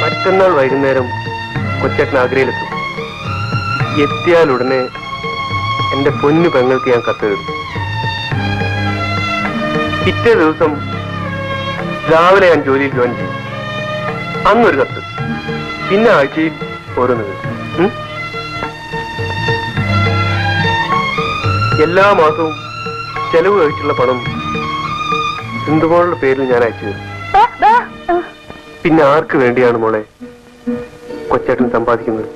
മറ്റന്നാൾ വൈകുന്നേരം കൊച്ചേട്ടൻ ആഗ്രയിലെത്തും. എത്തിയാൽ ഉടനെ എന്റെ പൊന്നു പെങ്ങൾക്ക് ഞാൻ കത്തെഴുതും. പിറ്റേ ദിവസം രാവിലെ ഞാൻ ജോലിയിൽ ജോയിൻ ചെയ്യും. അന്നൊരു കത്ത്, പിന്നെ ആഴ്ചയിൽ ഓരോന്ന്. എല്ലാ മാസവും ചെലവ് കഴിച്ചുള്ള പണം സിന്ധുമോളുടെ പേരിൽ ഞാൻ അയച്ചു തരും. പിന്നെ ആർക്ക് വേണ്ടിയാണ് മോളെ കൊച്ചേട്ടൻ സമ്പാദിക്കുന്നത്?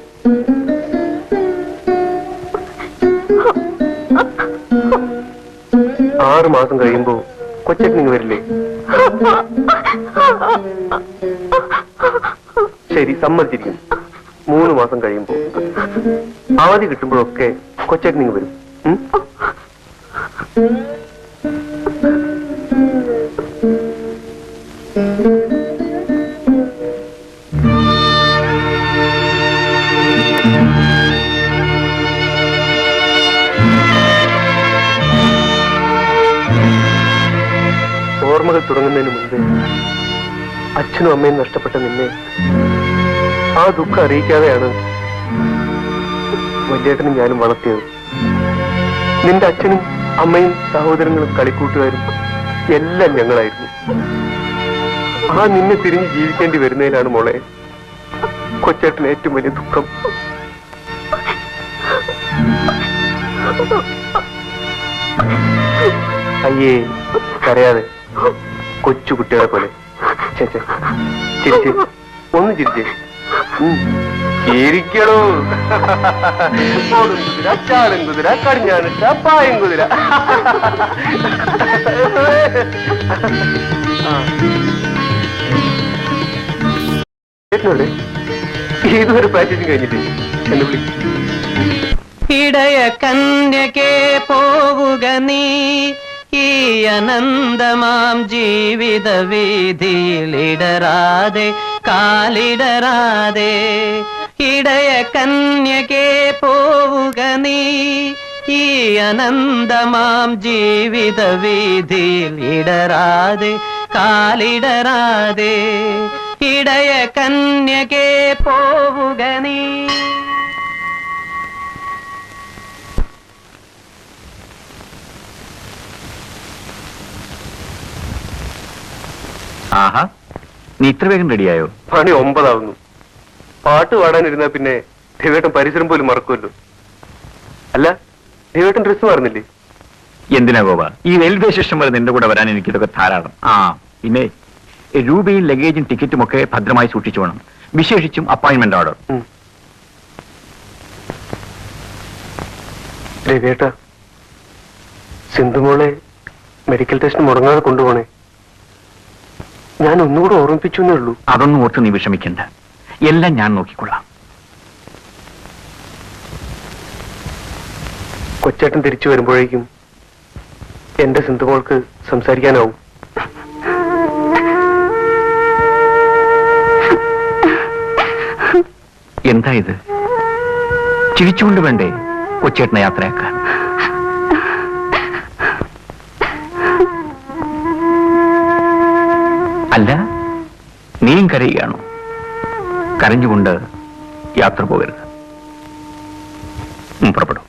6 മാസം കഴിയുമ്പോ കൊച്ചേട്ടൻ ഇങ്ങ് വരില്ലേ? ശരി, സമ്മതിച്ചിരിക്കും. 3 മാസം കഴിയുമ്പോ അവധി കിട്ടുമ്പോഴൊക്കെ കൊച്ചേട്ടൻ ഇങ്ങ് വരും. ഓർമ്മകൾ തുടങ്ങുന്നതിന് മുൻപേ അച്ഛനും അമ്മയും നഷ്ടപ്പെട്ട നിന്നെ ആ ദുഃഖം അറിയിക്കാതെയാണ് വലിയേട്ടനും ഞാനും വളർത്തിയത്. നിന്റെ അച്ഛനും അമ്മയും സഹോദരങ്ങളും കളിക്കൂട്ടുകാരും എല്ലാം ഞങ്ങളായിരുന്നു. ആ നിന്നെ തിരിഞ്ഞ് ജീവിക്കേണ്ടി വരുന്നതിലാണ് മോളെ കൊച്ചേട്ടന് ഏറ്റവും വലിയ ദുഃഖം. അയ്യേ, കരയാതെ, കൊച്ചുകുട്ടികളെ പോലെ. ചിരിച്ചേ, ഒന്ന് ചിരിച്ചേ. ചിരിക്കണോ? കുതിര, ചാടും കുതിര, കടിഞ്ഞാണിട്ട പായം കുതിര. ഇതുവരെ പ്രാക്ടീസിങ് കഴിഞ്ഞിട്ട് എന്നെ വിളി. ഇടയ കന്യകെ പോവുക നീ ഈ അനന്തമാം ജീവിത വീതിയിൽ ഇടരാതെ കാലിടരാതെ. ഇടയ കന്യകെ പോവുക നീ ഈ അനന്തമാം ജീവിത വീതിയിൽ ഇടരാതെ കാലിടരാതെ. ഇടയ കന്യകെ പോവുക നീ. ആഹാ, നീ ഇത്ര വേഗം റെഡിയായോ? പണി 9 ആവുന്നു. പാട്ട് പാടാനിരുന്നാ പിന്നെ ദേവേട്ടൻ പരിസരം പോലും മറക്കുമല്ലോ. അല്ല, ദേവേട്ടൻ ഡ്രസ് മാറുന്നില്ലേ? എന്തിനാ ഗോപ, ഈ റെയിൽവേ സ്റ്റേഷൻ വരെ നിന്റെ കൂടെ വരാൻ എനിക്കിതൊക്കെ ധാരാളം. പിന്നെ രൂപയും ലഗേജും ടിക്കറ്റും ഒക്കെ ഭദ്രമായി സൂക്ഷിച്ചു വേണം, വിശേഷിച്ചും അപ്പോയിന്റ്മെന്റ് ഓർഡർ. ദേവേട്ട, സിന്ധുമോളെ മെഡിക്കൽ ടെസ്റ്റ് മുടങ്ങാതെ കൊണ്ടുപോണേ. ഞാൻ ഒന്നുകൂടെ ഓർമ്മിപ്പിച്ചു എന്നേ ഉള്ളൂ. അതൊന്നും ഓർത്ത് നീ വിഷമിക്കണ്ട, എല്ലാം ഞാൻ നോക്കിക്കൊള്ളാം. കൊച്ചേട്ടൻ തിരിച്ചു വരുമ്പോഴേക്കും എന്റെ സിന്ധുമോൾക്ക് സംസാരിക്കാനാവും. എന്താ ഇത്? ചിരിച്ചുകൊണ്ട് വേണ്ടേ കൊച്ചേട്ടനെ യാത്രയാക്കാൻ? അല്ല, നീയും കരയുകയാണോ? കരഞ്ഞുകൊണ്ട് യാത്ര പോകരുത്. പുറപ്പെടും.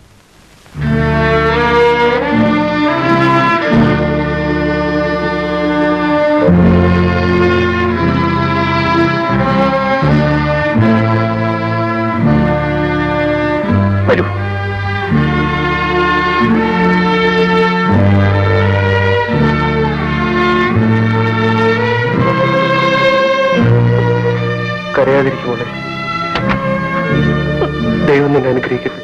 വരൂ. കരയാതിരിക്കുമോളെ, ദൈവം നിന്നെ അനുഗ്രഹിക്കട്ടെ.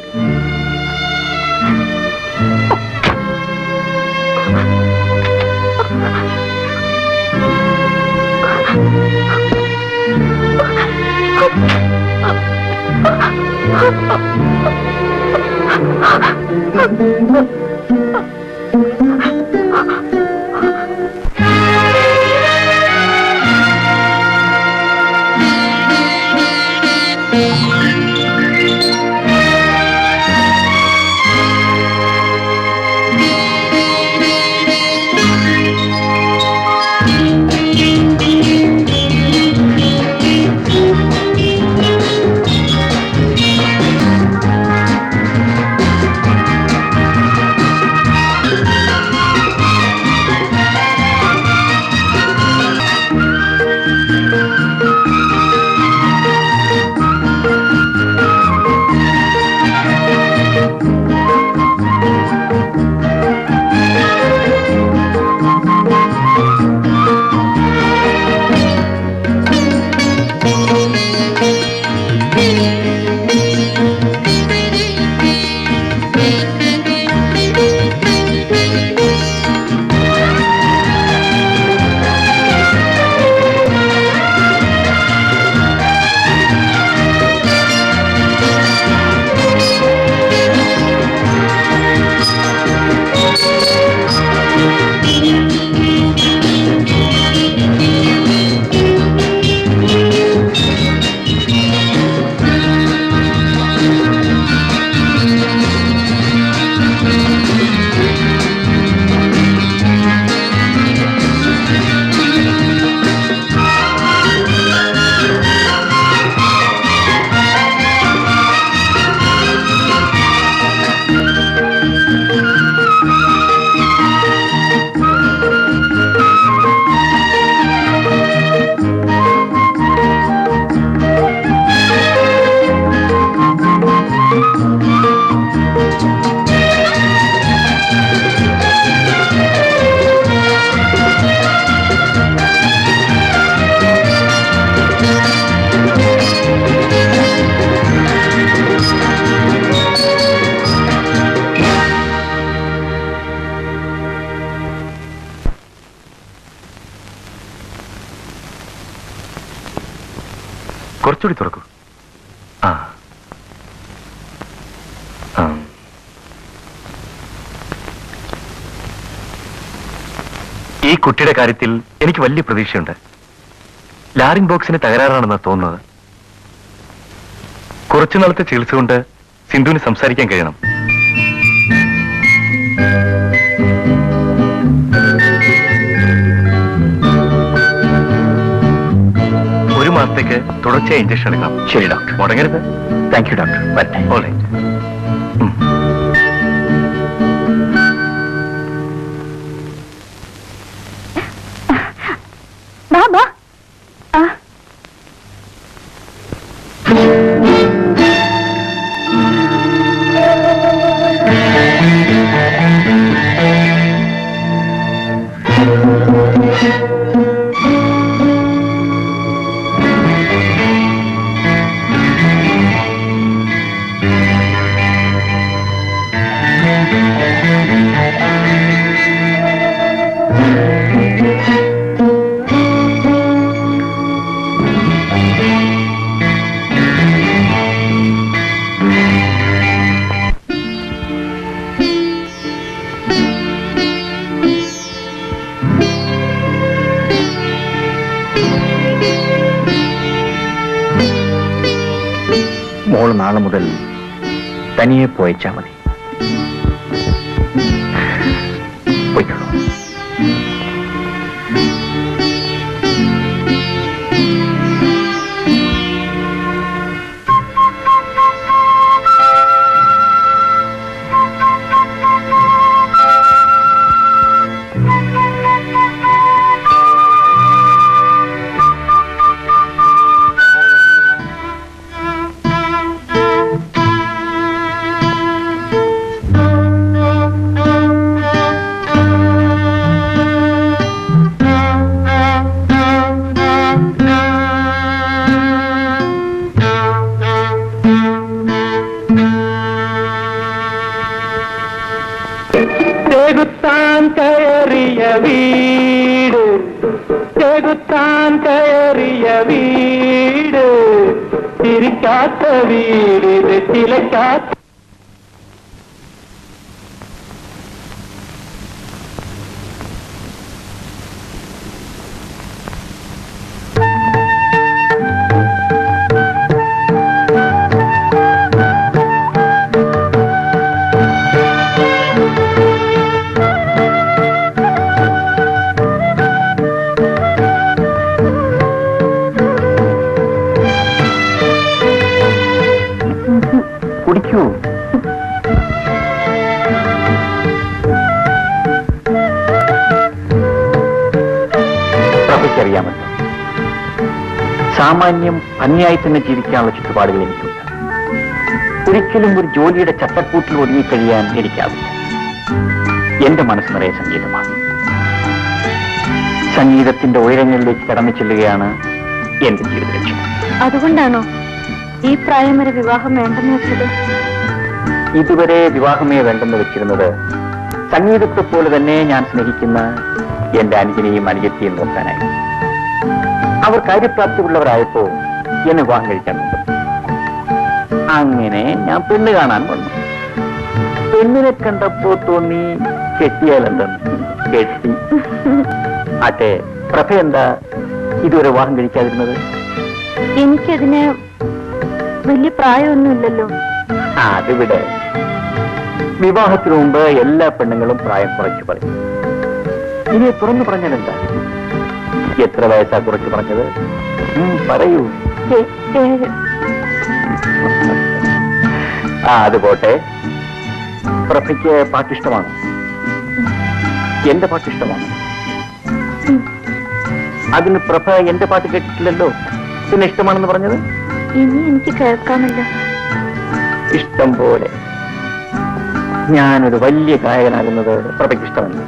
കുറച്ചുകൂടി തുറക്കൂ. ആ ഈ കുട്ടിയുടെ കാര്യത്തിൽ എനിക്ക് വലിയ പ്രതീക്ഷയുണ്ട്. ലാറിംഗ് ബോക്സിന് തകരാറാണെന്ന് തോന്നുന്നത്. കുറച്ചു നാളത്തെ ചികിത്സ കൊണ്ട് സിന്ധുവിന് സംസാരിക്കാൻ കഴിയണം. ഒരു മാസത്തേക്ക് തുടർച്ചയായി ഇഞ്ചക്ഷൻ എടുക്കാം. ശരി ഡോക്ടർ. മുടങ്ങരുത്. Thank you doctor. വരട്ടെ. ഓൾറൈറ്റ്. മോള് നാളെ മുതൽ തനിയെ പോയച്ചാ മതി. പോയിക്കോളൂ. ചെകുത്താൻ കയറിയ വീട്, ചെകുത്താൻ കയറിയ വീട്, ചിരിക്കാത്ത വീട്, ചിലക്കാത്ത എനിക്കറിയാമല്ലോ, സാമാന്യം ഭംഗിയായി തന്നെ ജീവിക്കാനുള്ള ചുറ്റുപാടുകൾ എനിക്കുണ്ട്. ഒരിക്കലും ഒരു ജോലിയുടെ ചട്ടക്കൂട്ടിൽ ഒതുങ്ങിക്കഴിയാൻ എനിക്കാവില്ല. എന്റെ മനസ്സ് നിറയെ സംഗീതമാണ്. സംഗീതത്തിന്റെ ഉയരങ്ങളിലേക്ക് കടന്നു ചെല്ലുകയാണ് എന്റെ ജീവിത ലക്ഷ്യം. അതുകൊണ്ടാണോ ഈ പ്രായം വരെ വിവാഹം വേണ്ടെന്ന് വെച്ചത്? ഇതുവരെ വിവാഹമേ വേണ്ടെന്ന് വെച്ചിരുന്നത് സംഗീതത്തെ പോലെ തന്നെ ഞാൻ സ്നേഹിക്കുന്ന എന്റെ അനുജനെയും അനുജത്തെയും നോക്കാനായി. അവർ കാര്യപ്രാപ്തിയുള്ളവരായപ്പോ എന്നെ വിവാഹം കഴിക്കാൻ നോക്കും. അങ്ങനെ ഞാൻ പെണ്ണ് കാണാൻ വന്നു. പെണ്ണിനെ കണ്ടപ്പോ തോന്നി കെട്ടിയാലെന്തെന്ന്. കെട്ടി. ആട്ടെ, പ്രഭ എന്താ ഇതുവരെ വിവാഹം കഴിക്കാതിരുന്നത്? എനിക്കതിന് വലിയ പ്രായമൊന്നുമില്ലല്ലോ. അതിവിടെ വിവാഹത്തിനു മുമ്പ് എല്ലാ പെണ്ണുങ്ങളും പ്രായം കുറച്ച് പറയും. ഇനി തുറന്നു പറഞ്ഞാൽ എന്താ? എത്ര വയസ്സാ കുറച്ച് പറഞ്ഞത്? പറയൂ. അത് പോട്ടെ. പ്രഭയ്ക്ക് പാട്ടിഷ്ടമാണ്. എന്റെ പാട്ടിഷ്ടമാണ്. അതിന് പ്രഭ എന്റെ പാട്ട് കേട്ടിട്ടില്ലല്ലോ, പിന്നെ ഇഷ്ടമാണെന്ന് പറഞ്ഞത്? ഇനി എനിക്ക് കേൾക്കാമല്ലോ. ഇഷ്ടം പോലെ. ഞാനൊരു വലിയ ഗായകനാകുന്നത് പ്രഭയ്ക്ക് ഇഷ്ടമല്ല.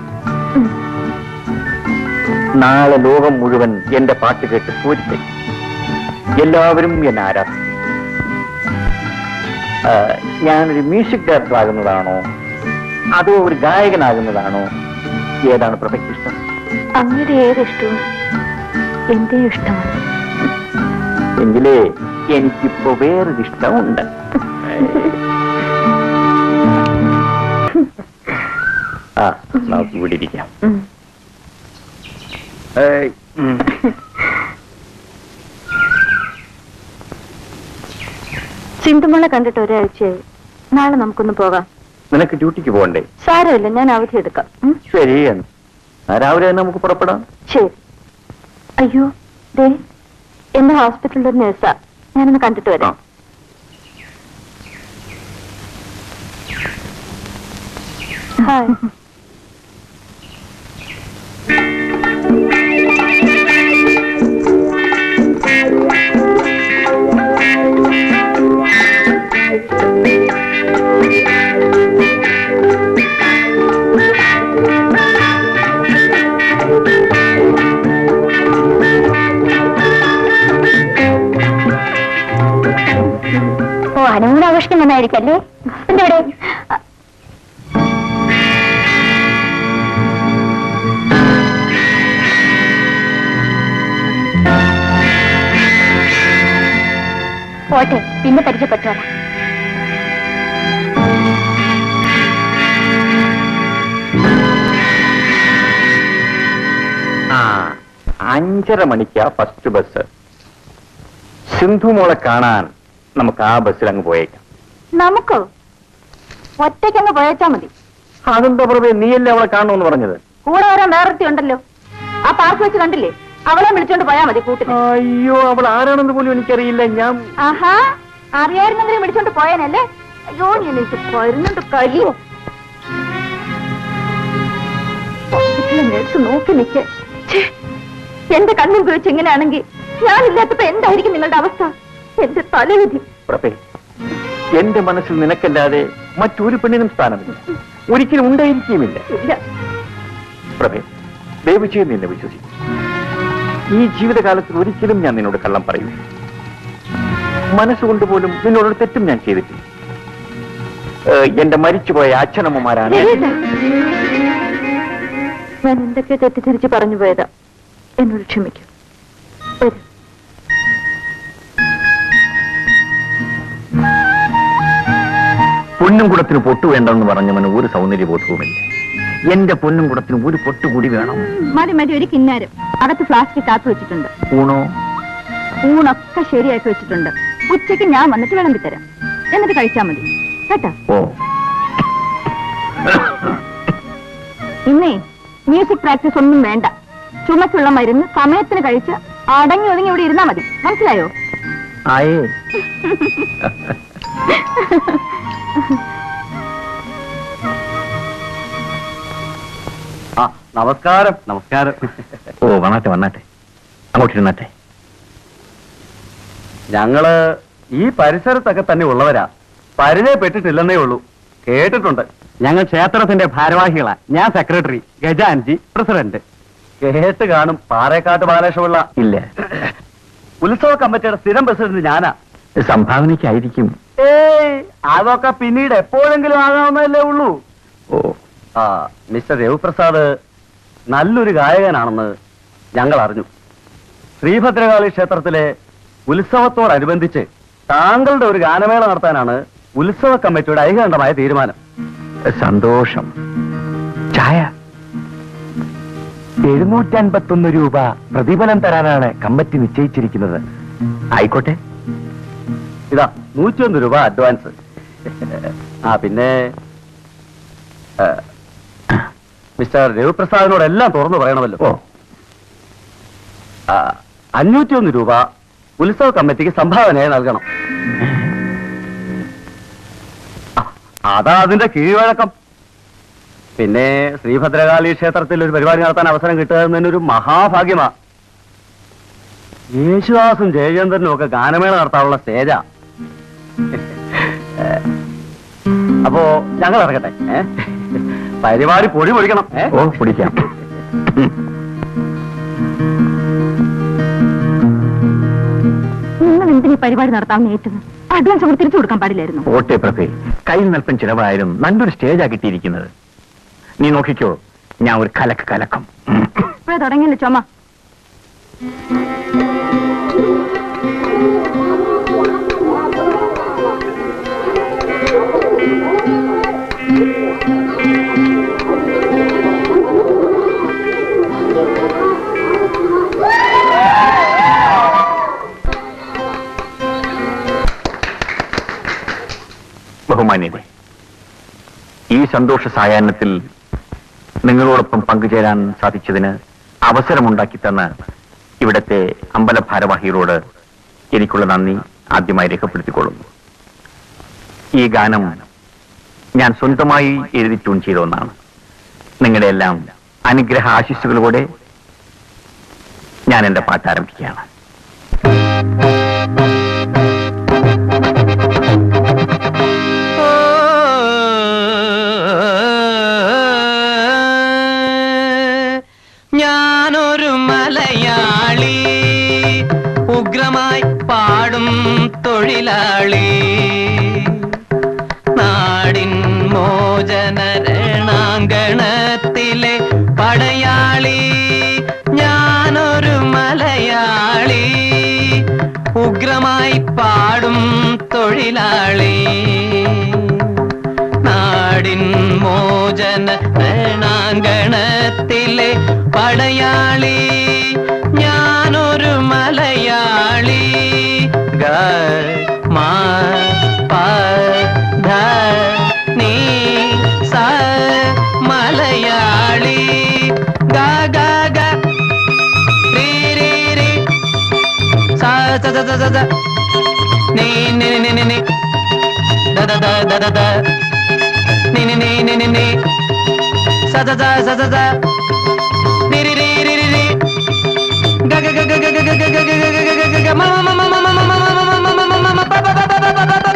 നാളെ ലോകം മുഴുവൻ എന്റെ പാട്ട് കേട്ട് പൂരിക്കും. എല്ലാവരും എന്നെ ആരാധിക്കും. ഞാനൊരു മ്യൂസിക് ഡയറക്ടർ ആകുന്നതാണോ അതോ ഒരു ഗായകനാകുന്നതാണോ? ഏതാണ് പ്രഭയ്ക്ക് ഇഷ്ടം? അങ്ങയുടെ ഏതിഷ്ടവും എന്റെ ഇഷ്ടമാണ്. എങ്കിലേ എനിക്കിപ്പോ വേറൊരു ഇഷ്ടമുണ്ട്. നമുക്ക് ഇവിടെ ഇരിക്കാം. സിന്ധുമോളെ കണ്ടിട്ട് ഒരാഴ്ചയായി. നാളെ നമുക്കൊന്ന് പോകാം. നിനക്ക് ഡ്യൂട്ടിക്ക് പോകണ്ടേ? സാരമില്ല, ഞാൻ അവധി എടുക്കാം. ശരി, രാവിലെ തന്നെ നമുക്ക് പുറപ്പെടാം. ശരി. അയ്യോ, ദേ എന്റെ ഹോസ്പിറ്റലിൽ ഒരു നേഴ്സാ. ഞാനൊന്ന് കണ്ടിട്ട് വരാം. ഹായ്. ഹണിമൂൺ ആഘോഷിക്കുന്നതായിരിക്കല്ലേ? എന്തോടെ പോട്ടെ, പിന്നെ പരിചയപ്പെട്ടോളാം. ആ, 5:30 മണിക്കാ ഫസ്റ്റ് ബസ്. സിന്ധു മോളെ കാണാൻ നമുക്ക് ആ ബസ്സിൽ അങ്ങ് പോയേക്കാം. നമുക്കോ? ഒറ്റയ്ക്കങ്ങ് പോയച്ചാ മതി. അതെന്താ പ്രഭേ, നീയല്ലേ അവളെ കാണണമെന്ന് പറഞ്ഞത്? കൂടെ വരാൻ വേറൊരുത്തി ഉണ്ടല്ലോ. ആ പാർക്ക് വെച്ച് കണ്ടില്ലേ? അവളെ വിളിച്ചോണ്ട് പോയാ മതി കൂട്ടിന്. അയ്യോ, അവൾ ആരാണെന്ന് പോലും എനിക്കറിയില്ല. ഞാൻ ആഹാ, അറിയായിരുന്നെങ്കിലും വിളിച്ചോണ്ട് പോയാനല്ലേ? അയ്യോ, എനിക്ക് വരുന്നുണ്ട് കലിയോ. നേഴ്സ് നോക്കി നിൽക്കെ. എന്റെ കണ്ണിൽ ഉപയോഗിച്ച് ഇങ്ങനെയാണെങ്കിൽ ഞാനില്ലാത്തപ്പോ എന്തായിരിക്കും നിങ്ങളുടെ അവസ്ഥ? എന്റെ തലവിധി. പ്രഭേ, എന്റെ മനസ്സിൽ നിനക്കല്ലാതെ മറ്റൊരു പെണ്ണിനും സ്ഥാനമില്ല, ഒരിക്കലും ഉണ്ടായിരിക്കുമില്ല. ഇല്ല പ്രഭേ, ദയവ് ചെയ്ത് നിന്നെ വിശ്വസിക്കും. ഈ ജീവിതകാലത്തിൽ ഒരിക്കലും ഞാൻ നിന്നോട് കള്ളം പറയൂ. മനസ്സുകൊണ്ട് പോലും നിന്നോടൊരു തെറ്റും ഞാൻ ചെയ്തിട്ടില്ല. എന്റെ മരിച്ചുപോയ അച്ഛനമ്മമാരാണ്. ഞാൻ എന്തൊക്കെ തെറ്റിദ്ധരിച്ച് പറഞ്ഞു പോയതാ. എന്നോട് ക്ഷമിക്കൂ. വരൂ. പൊന്നും കുടത്തിന് പൊട്ടു വേണ്ടെന്ന് പറഞ്ഞവന് ഒരു സൗന്ദര്യബോധവുമില്ല. എന്റെ പൊന്നും കുടത്തിന് ഒരു പൊട്ടു കൂടി വേണം. മതി മതി, ഒരു കിന്നാരം അകത്ത് ഫ്ലാസ്ക് കാത്തു വെച്ചിട്ടുണ്ട്. ഊണോ? ഊണൊക്കെ ശരിയാക്കി വെച്ചിട്ടുണ്ട്. ഉച്ചയ്ക്ക് ഞാൻ വന്നിട്ട് വിളമ്പിത്തരാം. എന്നിട്ട് കഴിച്ചാൽ മതി കേട്ടോ. ഓ, ഇന്നേ മ്യൂസിക് പ്രാക്ടീസ് ഒന്നും വേണ്ട. ചുമക്കുള്ള മരുന്ന് സമയത്തിന് കഴിച്ച് അടങ്ങി ഒതുങ്ങി ഇവിടെ ഇരുന്നാ മതി. മനസ്സിലായോ? ആയേ. നമസ്കാരം. നമസ്കാരം. ഓ, വന്നാട്ടെ വന്നാട്ടെ. അങ്ങോട്ടിരുന്നട്ടെ. ഞങ്ങള് ഈ പരിസരത്തൊക്കെ തന്നെ ഉള്ളവരാ, പരിചയപ്പെട്ടിട്ടില്ലെന്നേ ഉള്ളൂ. കേട്ടിട്ടുണ്ട്. ഞങ്ങൾ ക്ഷേത്രത്തിന്റെ ഭാരവാഹികളാ. ഞാൻ സെക്രട്ടറി, ഗജാൻജി പ്രസിഡന്റ്. കേട്ട് കാണും. പാറേക്കാട്ട് ബാലകൃഷ്ണപിള്ള ഇല്ല, ഉത്സവ കമ്മിറ്റിയുടെ സ്ഥിരം പ്രസിഡന്റ് ഞാനാ. സംഭാവനയ്ക്കായിരിക്കും. അതൊക്കെ പിന്നീട് എപ്പോഴെങ്കിലും ആകാവുന്നതല്ലേ ഉള്ളൂ. ഓ, മിസ്റ്റർ രവിപ്രസാദ് നല്ലൊരു ഗായകനാണെന്ന് ഞങ്ങൾ അറിഞ്ഞു. ശ്രീഭദ്രകാളി ക്ഷേത്രത്തിലെ ഉത്സവത്തോടനുബന്ധിച്ച് താങ്കളുടെ ഒരു ഗാനമേള നടത്താനാണ് ഉത്സവ കമ്മിറ്റിയുടെ ഐകകണ്ഠമായ തീരുമാനം. സന്തോഷം. ചായ 751 രൂപ പ്രതിഫലം തരാനാണ് കമ്മിറ്റി നിശ്ചയിച്ചിരിക്കുന്നത്. ആയിക്കോട്ടെ. ഇതാ 101 രൂപ അഡ്വാൻസ്. പിന്നെ മിസ്റ്റർ രവിപ്രസാദിനോട് എല്ലാം തുറന്നു പറയണമല്ലോ. ഓ, 501 രൂപ ഉത്സവ കമ്മിറ്റിക്ക് സംഭാവനയായി നൽകണം. അതാ അതിന്റെ കീഴ്വഴക്കം. പിന്നെ ശ്രീഭദ്രകാളി ക്ഷേത്രത്തിൽ ഒരു പരിപാടി നടത്താൻ അവസരം കിട്ടുക എന്നൊരു മഹാഭാഗ്യമാ. യേശുദാസും ജയചന്ദ്രനും ഒക്കെ ഗാനമേള നടത്താനുള്ള സ്റ്റേജാ. അപ്പോ ഞങ്ങൾ ഇറങ്ങട്ടെ. പരിപാടി പൊടി പൊടിക്കണം. ഓ, പിടിക്കാം. നിങ്ങൾ എന്തിനീ പരിപാടി നടത്താമെന്ന് ഏറ്റത്? അഡ്വാൻസ് അവർ തിരിച്ചു കൊടുക്കാൻ പാടില്ലായിരുന്നു. ഓട്ടെ പ്രഭേ, കയ്യിൽ നൽപ്പം ചിലവായാലും നല്ലൊരു സ്റ്റേജാ കിട്ടിയിരിക്കുന്നത്. നീ നോക്കിക്കോ, ഞാൻ ഒരു കലക്കം. ഇപ്പോഴേ തുടങ്ങിയല്ലോ ചുമ. ബഹുമാന്യരെ, ഈ സന്തോഷ സായാഹ്നത്തിൽ നിങ്ങളോടൊപ്പം പങ്കുചേരാൻ സാധിച്ചതിന് അവസരമുണ്ടാക്കി തന്ന ഇവിടത്തെ അമ്പല ഭാരവാഹികളോട് എനിക്കുള്ള നന്ദി ആദ്യമായി രേഖപ്പെടുത്തിക്കൊള്ളുന്നു. ഈ ഗാനം ഞാൻ സ്വന്തമായി എഴുതി ട്യൂൺ ചെയ്ത ഒന്നാണ്. നിങ്ങളുടെ എല്ലാം അനുഗ്രഹ ആശിസ്സുകളോടെ ഞാൻ എന്റെ പാട്ട് ആരംഭിക്കുകയാണ്. ഞാനൊരു മലയാളി, ഉഗ്രമായി പാടും തൊഴിലാളി, നാടിൻ മോചന രണാങ്കണത്തിലെ പടയാളി. ഞാനൊരു മലയാളി, ഉഗ്രമായി പാടും തൊഴിലാളി, നാടിൻ മോചന രണാങ്കണത്തിലെ പടയാളി. ഞാനൊരു മലയാളി. ഗ മ പ ധ നീ സ മലയാളി. ഗ ഗ ഗ രി രി രി സ സ സ സ സ നീ നി നി നി നി the the the the the the നി നി നി നി നി നി സ സ സ സ സ രി രി രി രി രി രി ഗ ഗ ഗ ഗ ഗ ഗ ഗ ഗ ഗ ഗ ഗ ഗ മ മ മ മ മ മ മ പ പ പ പ പ പ പ.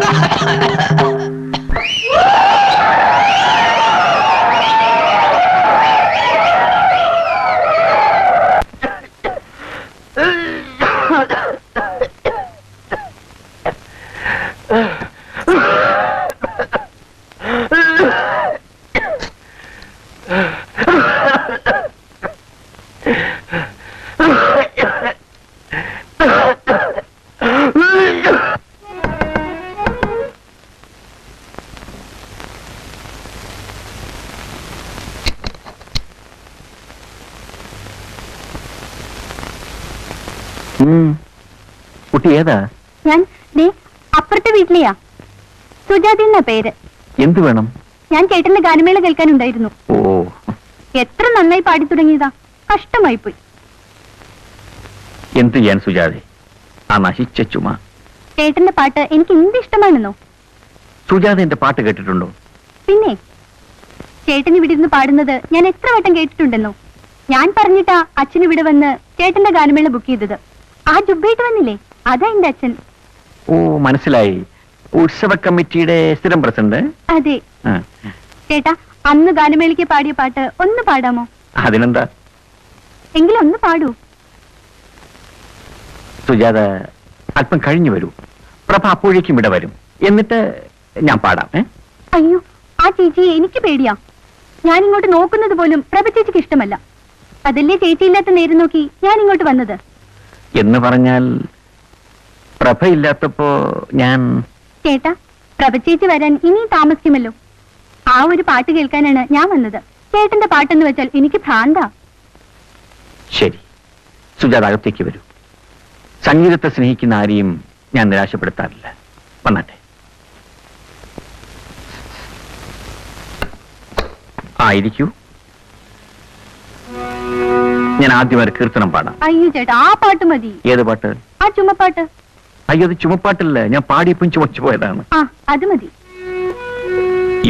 കുട്ടി ഏതാ? ഞാൻ അപ്പുറത്തെ വീട്ടിലെയാ. സുജാതി എന്ന പേര്. എന്ത് വേണം? ഞാൻ ചേട്ടന്റെ ഗാനമേള കേൾക്കാനുണ്ടായിരുന്നു. ഓ, എത്ര നന്നായി പാടി തുടങ്ങിയതാ. കഷ്ടമായി പോയി. എന്ത് ചെയ്യാൻ സുജാതെ, ആ നശിച്ച ചുമ. ചേട്ടന്റെ പാട്ട് എനിക്ക് എന്ത് ഇഷ്ടമാണെന്നോ. സുജാത എന്റെ പാട്ട് കേട്ടിട്ടുണ്ടോ? പിന്നെ ചേട്ടൻ ഇവിടെ ഇരുന്ന് പാടുന്നത് ഞാൻ എത്ര വട്ടം കേട്ടിട്ടുണ്ടെന്നോ. ഞാൻ പറഞ്ഞിട്ടാ അച്ഛൻ ഇവിടെ വന്ന് ചേട്ടന്റെ ഗാനമേള ബുക്ക് ചെയ്തത്. ആ ജുബായിട്ട് വന്നില്ലേ, അതാ എന്റെ അച്ഛൻ. ഓ മനസ്സിലായി, ഉത്സവ കമ്മിറ്റിയുടെ സ്ഥിരം പ്രസിഡന്റ്. അതെ. ആ, ചേട്ടാ, അന്ന് ഗാനമേളയ്ക്ക് പാടിയ പാട്ട് ഒന്ന് പാടാമോ? അതിനെന്താ? എങ്കിലും ഒന്ന് പാടൂ. സുജാത അല്പം കഴിഞ്ഞു വരൂ, പ്രഭ അപ്പോഴേക്കും ഇവിടെ വരും, എന്നിട്ട് ഞാൻ പാടാം. അയ്യോ, ആ ചേച്ചിയെ എനിക്ക് പേടിയാ. ഞാൻ ഇങ്ങോട്ട് നോക്കുന്നത് പോലും പ്രഭ ചേച്ചിക്ക് ഇഷ്ടമല്ല. അതല്ലേ ചേച്ചിയില്ലാത്ത നേരം നോക്കി ഞാൻ ഇങ്ങോട്ട് വന്നത്. എന്ന് പറഞ്ഞാൽ പ്രഭയില്ലാത്തപ്പോ ഞാൻ... ചേട്ടാ, പ്രഭ ചേച്ചി വരാൻ ഇനിയും താമസിക്കുമല്ലോ. ആ ഒരു പാട്ട് കേൾക്കാനാണ് ഞാൻ വന്നത്. ചേട്ടന്റെ പാട്ടെന്ന് വെച്ചാൽ എനിക്ക് ഭ്രാന്താ. ശരി, സുജാത അകത്തേക്ക് വരൂ. സംഗീതത്തെ സ്നേഹിക്കുന്ന ആരെയും ഞാൻ നിരാശപ്പെടുത്താറില്ല. വന്നാട്ടെ. ഇരിക്കൂ. ഞാൻ ആദ്യം ഒരു കീർത്തനം പാടാം. അയ്യോ ചേട്ടാ, ആ പാട്ട് മതി. ഏത് പാട്ട്? ആ ചുമപ്പാട്ട്. അയ്യോ, അത് ചുമപ്പാട്ടില്ല, ഞാൻ പാടിയപ്പം ചുമച്ചു പോയതാണ്. ആ, അത് മതി.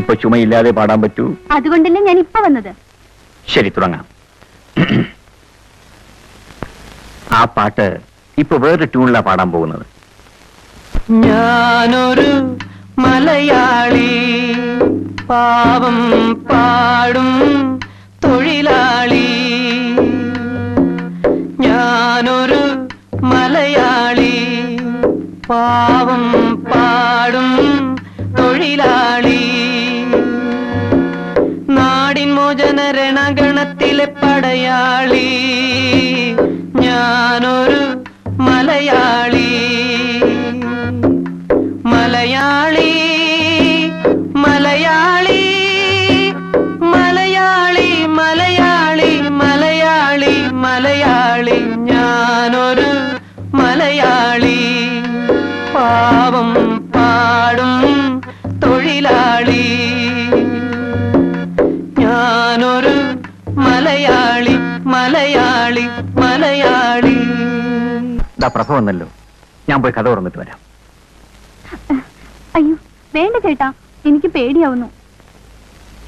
ഇപ്പൊ ചുമയില്ലാതെ പാടാൻ പറ്റൂ? അതുകൊണ്ടല്ലേ ഞാൻ ഇപ്പൊ വന്നത്. ശരി, തുടങ്ങാം. ആ പാട്ട് ഇപ്പൊ വേറൊരു ട്യൂണിലാ പാടാൻ പോകുന്നത്. ഞാനൊരു മലയാളി, പാവം പാടും തൊഴിലാളി. ഞാനൊരു മലയാളി, പാവം പാടും തൊഴിലാളി. നാടിൻ മോചന രണഗണത്തിലെ പടയാളി. ഞാനൊരു മലയാളി, മലയാളി, മലയാളി, മലയാളി, മലയാളി, മലയാളി, മലയാളി. ഞാനൊരു മലയാളി, പാവം പാടും തൊഴിലാളി. ഞാനൊരു മലയാളി, മലയാളി, മലയാളി. പ്രഭ വന്നല്ലോ, ഞാൻ പോയി കഥ തുറന്നിട്ട് വരാം. അയ്യോ വേണ്ട ചേട്ടാ, എനിക്ക് പേടിയാവുന്നു.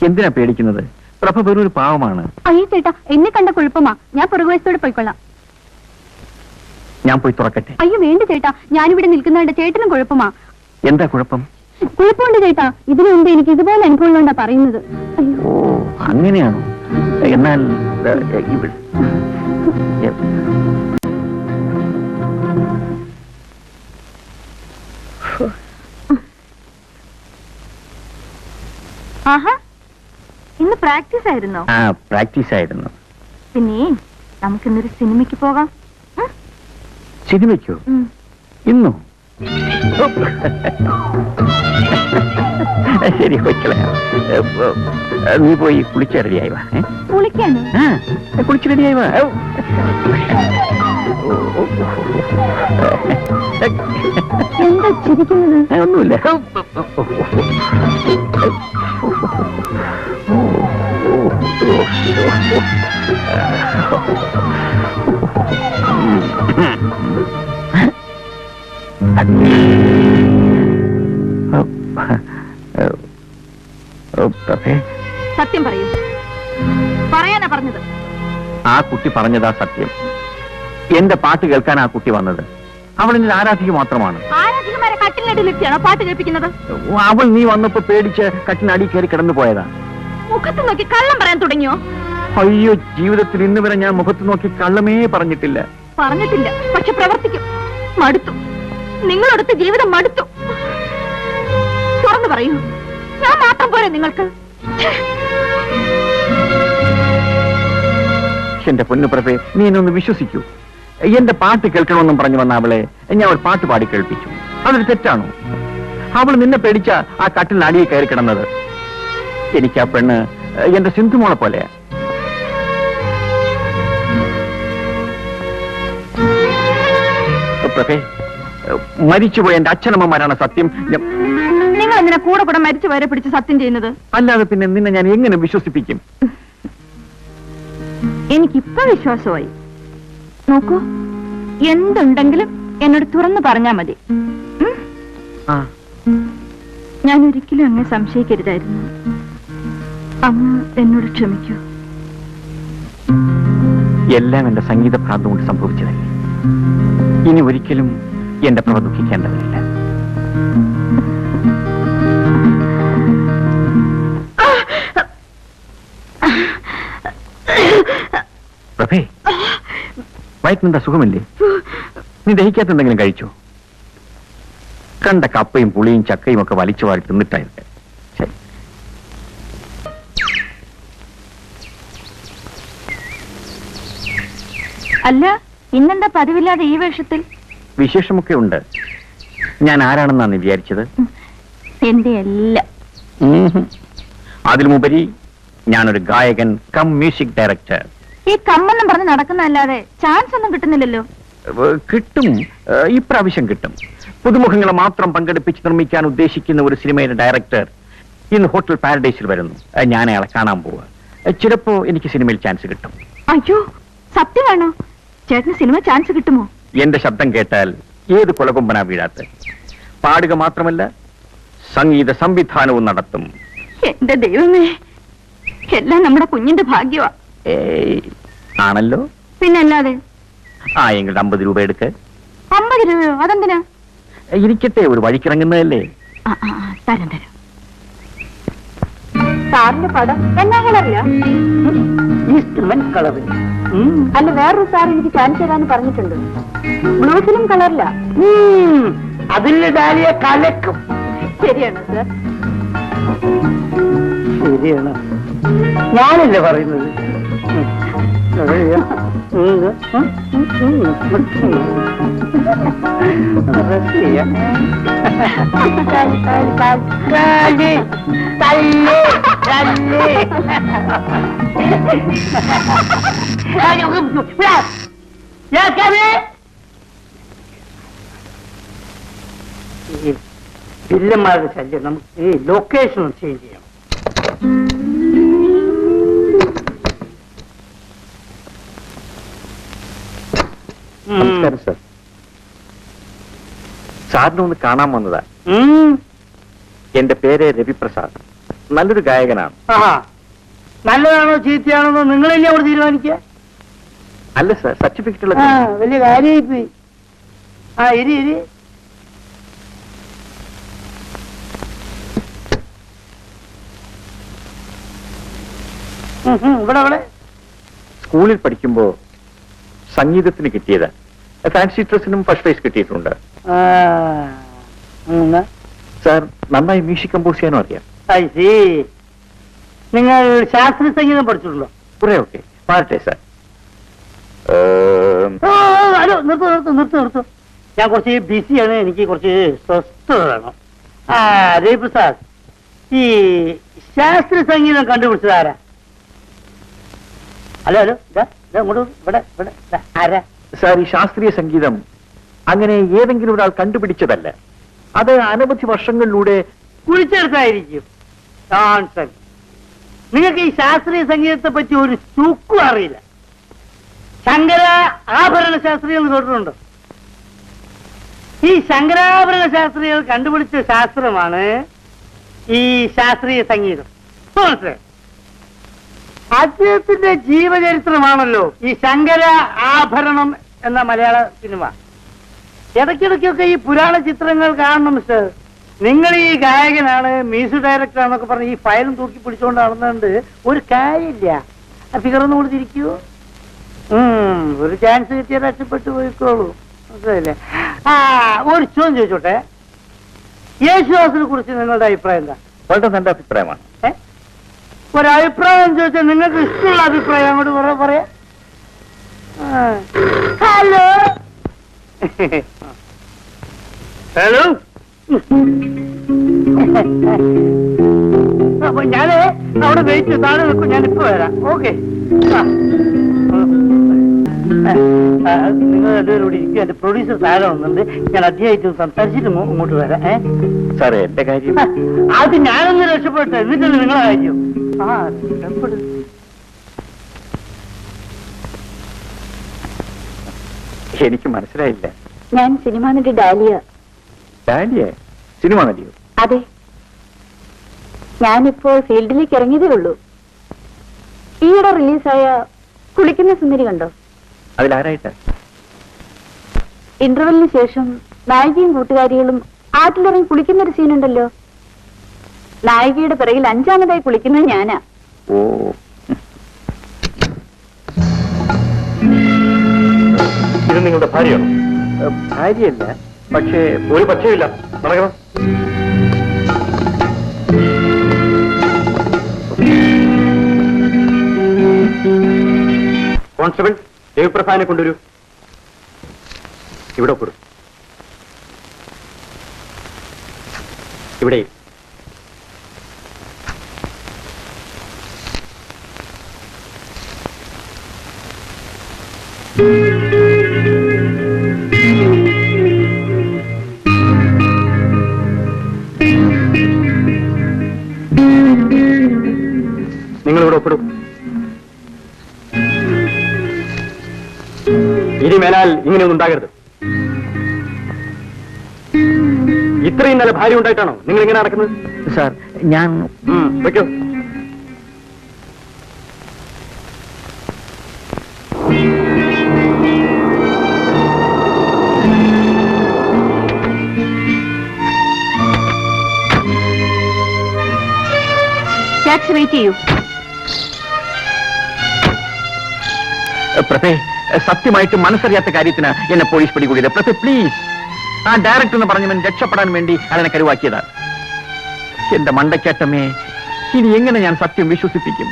എന്തിനാ പേടിക്കുന്നത്? പ്രഭ വെറൊരു പാവമാണ്. അയ്യോ ചേട്ടാ, എന്നെ കണ്ട കുഴപ്പമാ. ഞാൻ പുറകുവശത്തോടെ പോയിക്കൊള്ളാം. ഞാൻ പോയി തുറക്കട്ടെ? അയ്യോ വേണ്ട ചേട്ടാ, ഞാനിവിടെ നിൽക്കുന്നതുകൊണ്ട് ചേട്ടനും കുഴപ്പമാ. എന്താ കുഴപ്പം? കുഴപ്പമുണ്ട് ചേട്ടാ, ഇതിനു മുമ്പ് എനിക്ക് ഇതുപോലെ അനുഭവങ്ങളുണ്ടാ പറയുന്നത്. അയ്യോ. ഓ അങ്ങനെയാണോ? എന്നാൽ ഇവിടെ ആഹാ, ഇന്ന് പ്രാക്ടീസ് ആയിരുന്നോ? പ്രാക്ടീസ് ആയിരുന്നു. പിന്നെ നമുക്കിന്നൊരു സിനിമയ്ക്ക് പോകാം. സിനിമയ്ക്കോ? ഇന്നോ? ശരി, വയ്ക്കളയാം. നീ പോയി കുളിച്ച് റെഡിയായി വാ. കുളിക്കാനോ? കുളിച്ച് റെഡിയായി വാ. എന്താ ചിരിക്കുന്നത്? ഒന്നുമില്ല. സത്യം പറയൂ. പറയാനാ പറഞ്ഞത്. ആ കുട്ടി പറഞ്ഞതാ സത്യം. എന്റെ പാട്ട് കേൾക്കാൻ ആ കുട്ടി വന്നത്. അവൾ എന്റെ ആരാധിക മാത്രമാണ്. ആരാധികമാരെ കട്ടിലിനടിയിലെത്തിയാണോ പാട്ട് കേൾപ്പിക്കുന്നത്? അവൾ നീ വന്നപ്പോ പേടിച്ച് കട്ടിനടി കയറി കിടന്നു പോയതാ. മുഖത്ത് നോക്കി കള്ളം പറയാൻ തുടങ്ങിയോ? അയ്യോ, ജീവിതത്തിൽ ഇന്ന് വരെ ഞാൻ മുഖത്ത് നോക്കി കള്ളമേ പറഞ്ഞിട്ടില്ല. പറഞ്ഞിട്ടില്ല, പക്ഷെ പ്രവർത്തിക്കും. മടുത്തു, നിങ്ങളടുത്ത് ജീവിതം മടുത്തു. തുറന്നു പറയൂ, ഞാൻ മാത്രം പോരെ നിങ്ങൾക്ക്? എന്റെ പൊന്നു പ്രഭേ, നീ എന്നെ ഒന്ന് വിശ്വസിക്കൂ. എന്റെ പാട്ട് കേൾക്കണമെന്നും പറഞ്ഞു വന്ന അവളെ ഞാൻ ഒരു പാട്ട് പാടി കേൾപ്പിച്ചു. അതൊരു തെറ്റാണോ? അവൾ നിന്നെ പേടിച്ച ആ കട്ടിൽ അടിയിൽ കയറി കിടന്നത്. എനിക്ക് ആ പെണ്ണ് എന്റെ സിന്ധുമോളെ പോലെയാ. പ്രഭേ, മരിച്ചുപോയ എന്റെ അച്ഛനമ്മമാരാണ് സത്യം. നിങ്ങൾ എന്തിനാ കൂടെ കൂടെ മരിച്ചു വരെ പിടിച്ച് സത്യം ചെയ്യുന്നത്? അല്ലാതെ പിന്നെ നിന്നെ ഞാൻ എങ്ങനെ വിശ്വസിപ്പിക്കും? എനിക്കിപ്പോ വിശ്വാസമായി. നോക്കൂ, എന്തുണ്ടെങ്കിലും എന്നോട് തുറന്നു പറഞ്ഞാ മതി. ഞാൻ ഒരിക്കലും അങ്ങ് സംശയിക്കരുതായിരുന്നു. അങ്ങ് എന്നോട് ക്ഷമിക്കൂ. എല്ലാം എന്റെ സംഗീത ഭ്രാന്ത് കൊണ്ട് സംഭവിച്ചതല്ലേ. ഇനി ഒരിക്കലും എന്റെ പ്രഭ ദുഃഖിക്കേണ്ടതില്ല. പ്രഭേ, വയറ്റിനെന്താ സുഖമില്ലേ? നീ ദഹിക്കാത്ത എന്തെങ്കിലും കഴിച്ചോ? കണ്ട കപ്പയും പുളിയും ചക്കയും ഒക്കെ വലിച്ചു വാരി തിന്നിട്ടായിരുന്നു. ശരി. അല്ല, ഇന്നെന്താ പതിവില്ലാതെ ഈ വേഷത്തിൽ? വിശേഷമൊക്കെ ഉണ്ട്. ഞാൻ ആരാണെന്നാണ് വിചാരിച്ചത്? എന്റെ എല്ലാം. അതിലുമുപരി ഞാനൊരു ഗായകൻ കം മ്യൂസിക് ഡയറക്ടർ. ഈ കമ്മെന്നും പറഞ്ഞ് നടക്കുന്നതല്ലാതെ ചാൻസ് ഒന്നും കിട്ടുന്നില്ലല്ലോ. കിട്ടും, ഇപ്രാവശ്യം കിട്ടും. പുതുമുഖങ്ങളെ മാത്രം പങ്കെടുപ്പിച്ച് നിർമ്മിക്കാൻ ഉദ്ദേശിക്കുന്ന ഒരു സിനിമയുടെ ഡയറക്ടർ ഇന്ന് ഹോട്ടൽ പാരഡൈസിൽ വരുന്നു. ഞാൻ അയാളെ കാണാൻ പോവുക. ചിലപ്പോ എനിക്ക് സിനിമയിൽ ചാൻസ് കിട്ടും. അയ്യോ, സത്യമാണോ? ചേട്ടന് സിനിമ ചാൻസ് കിട്ടുമോ? എന്റെ ശബ്ദം കേട്ടാൽ ഏത് കൊലകൊമ്പനാ വീഴാത്ത. പാടുക മാത്രമല്ല, സംഗീത സംവിധാനവും നടത്തും. എന്റെ ദൈവമേ, എല്ലാം നമ്മുടെ കുഞ്ഞിന്റെ ഭാഗ്യമാ. ആണല്ലോ. പിന്നല്ലാതെ. എങ്കിൽ 50 രൂപ എടുക്ക്. 50 രൂപയോ? അതെന്തിനാ? ഇരിക്കട്ടെ, ഒരു വഴിക്കിറങ്ങുന്നതല്ലേ. തരാം തരാം. സാറിന്റെ പടം എന്നാ കളറില്ല? ഇൻസ്ട്രുമെന്റ് കളറിൽ. അല്ല, വേറൊരു സാർ എനിക്ക് ചാൻസ് തരാന്ന് പറഞ്ഞിട്ടുണ്ട്. ബ്ലൂ ഫിലിം കളറില്ല. അതിന്റെ ഡാലിയ കലക്കും. ശരിയാണോ സാർ? ശരിയാണ്, ഞാനല്ലേ പറയുന്നത്. വില്ലന്മാരുടെ ശല്യം നമുക്ക് ഈ ലൊക്കേഷൻ ചേഞ്ച് ചെയ്യണം. നമസ്കാരം സാർ. സാറിനെ ഒന്ന് കാണാൻ വന്നതാ. എന്റെ പേര് രവിപ്രസാദ്. നല്ലൊരു ഗായകനാണ്. നല്ലതാണോ ചീത്തയാണോ നിങ്ങളല്ലേ അവിടെ തീരുമാനിക്കുക? അല്ല സാർ, സർട്ടിഫിക്കറ്റ് ഉള്ള വലിയ കാര്യമായി. ഇരി ഇരി. ഇവിടെ ഇവിടെ സ്കൂളിൽ പഠിക്കുമ്പോ സംഗീതത്തിന് കിട്ടിയതാ. ഫാൻസി ഡ്രസ്സിനും ഫസ്റ്റ് പ്രൈസ് കിട്ടിയിട്ടുണ്ട്. സാർ, നന്നായി മ്യൂസിക് കമ്പോസ് ചെയ്യാനും അറിയാം. നിങ്ങൾ ശാസ്ത്രീയ സംഗീതം പഠിച്ചിട്ടുണ്ടോ? കുറെ ഒക്കെ പാടട്ടെ സാർ. ഹലോ, നിർത്തൂ. ഞാൻ കുറച്ച് ബിസിയാണ്, എനിക്ക് കുറച്ച് സ്വസ്ഥത വേണം. രവിപ്രസാദ്, ഈ ശാസ്ത്രീയ സംഗീതം കണ്ടുപിടിച്ചതാരാ? ഹലോ, ഇവിടെ ആരാ? സാർ, ഈ ശാസ്ത്രീയ സംഗീതം അങ്ങനെ ഏതെങ്കിലും ഒരാൾ കണ്ടുപിടിച്ചതല്ല. അത് അനവധി വർഷങ്ങളിലൂടെ കുഴിച്ചെടുത്തായിരിക്കും. നിങ്ങൾക്ക് ഈ ശാസ്ത്രീയ സംഗീതത്തെ പറ്റി ഒരു ചുക്കും അറിയില്ല. ശങ്കര ആഭരണ ശാസ്ത്രികൾ കേട്ടിട്ടുണ്ടോ? ഈ ശങ്കരാഭരണ ശാസ്ത്രികൾ കണ്ടുപിടിച്ച ശാസ്ത്രമാണ് ഈ ശാസ്ത്രീയ സംഗീതം. മനസ്സിലായി? അദ്ദേഹത്തിന്റെ ജീവചരിത്രമാണല്ലോ ഈ ശങ്കര ആഭരണം എന്ന മലയാള സിനിമ. ഇടയ്ക്കിടയ്ക്കൊക്കെ ഈ പുരാണ ചിത്രങ്ങൾ കാണണം മിസ്റ്റർ. നിങ്ങൾ ഈ ഗായകനാണ്, മ്യൂസിക് ഡയറക്ടറാണെന്നൊക്കെ പറഞ്ഞ് ഈ ഫയലും തൂക്കി പിടിച്ചുകൊണ്ട് നടന്നുകൊണ്ട് ഒരു കാര്യമില്ല. ഫിഗറൊന്നും കൊടുത്തിരിക്കൂ. ഒരു ചാൻസ് കിട്ടിയാൽ രക്ഷപ്പെട്ടു പോയിക്കോളൂ. മനസ്സിലായില്ലേ? ഒരു ചോദ്യം ചോദിച്ചോട്ടെ, യേശുദാസിനെ കുറിച്ച് നിങ്ങളുടെ അഭിപ്രായം എന്താ? വളരെ നല്ല അഭിപ്രായമാണ്. ഒരഭിപ്രായം ചോദിച്ചാൽ നിങ്ങൾക്ക് ഇഷ്ടമുള്ള അഭിപ്രായം അങ്ങോട്ട് പറയാ. ഹലോ ഹലോ, അപ്പൊ ഞാന് അവിടെ വെയിറ്റ് താഴെ നിൽക്കും. ഞാനിപ്പോ വരാം. ഓക്കെ, നിങ്ങൾ രണ്ടുപേരും ഇവിടെ ഇരിക്കും. എന്റെ പ്രൊഡ്യൂസർ താഴെ വന്നിട്ടുണ്ട്. ഞാൻ അദ്ദേഹമായിട്ട് സംസാരിച്ചിട്ട് ഇങ്ങോട്ട് വരാം. സാറേ, എന്റെ കാര്യം അത് ഞാനൊന്ന് രക്ഷപ്പെട്ടെ, എന്നിട്ടല്ലേ നിങ്ങളെ കാര്യം. എനിക്ക് മനസ്സിലായില്ല. ഞാൻ സിനിമ നടി ഡാലിയ. ഡാലിയ? സിനിമ നടിയോ? അതെ, ഞാനിപ്പോൾ ഫീൽഡിലേക്ക് ഇറങ്ങിയതേ ഉള്ളൂ. ഈയിടെ റിലീസായ കുളിക്കുന്ന സുന്ദരി കണ്ടോ? അതിലാരായിട്ട്? ഇന്റർവെല്ലിന് ശേഷം നായികയും കൂട്ടുകാരികളും ആറ്റിലിറങ്ങി കുളിക്കുന്ന ഒരു സീനുണ്ടല്ലോ. നായികയുടെ പിറകിൽ അഞ്ചാമതായി കുളിക്കുന്നത് ഞാനാ. ഓ, ഇത് നിങ്ങളുടെ ഭാര്യയാണോ? ഭാര്യയല്ല, പക്ഷേ ഒരു പക്ഷേയില്ല. നടക്കണം. കോൺസ്റ്റബിൾ ദേവപ്രസാദിനെ കൊണ്ടുവരൂ. ഇവിടെ ഒപ്പിടും. ഇവിടെ നിങ്ങളിവിടെ ഒപ്പിടും. ഇനി മേലാൽ ഇങ്ങനെയൊന്നും ഉണ്ടാകരുത്. ഇത്രയും നല്ല ഭാര്യ ഉണ്ടായിട്ടാണോ നിങ്ങൾ ഇങ്ങനെ നടക്കുന്നത്? സാർ, ഞാൻ വെക്കോ. ടാക്സി വെയിറ്റ് ചെയ്യൂ. പ്രഭേ, സത്യമായിട്ട് മനസ്സറിയാത്ത കാര്യത്തിന് എന്നെ പോലീസ് പിടികൂടിയത്. പ്രഭേ, പ്ലീസ്. ആ ഡയറക്ടർ എന്ന് പറഞ്ഞവൻ രക്ഷപ്പെടാൻ വേണ്ടി അതിനെ കരുവാക്കിയതാണ്. എന്റെ മണ്ടയ്ക്കറ്റമേ, ഇനി എങ്ങനെ ഞാൻ സത്യം വിശ്വസിപ്പിക്കും?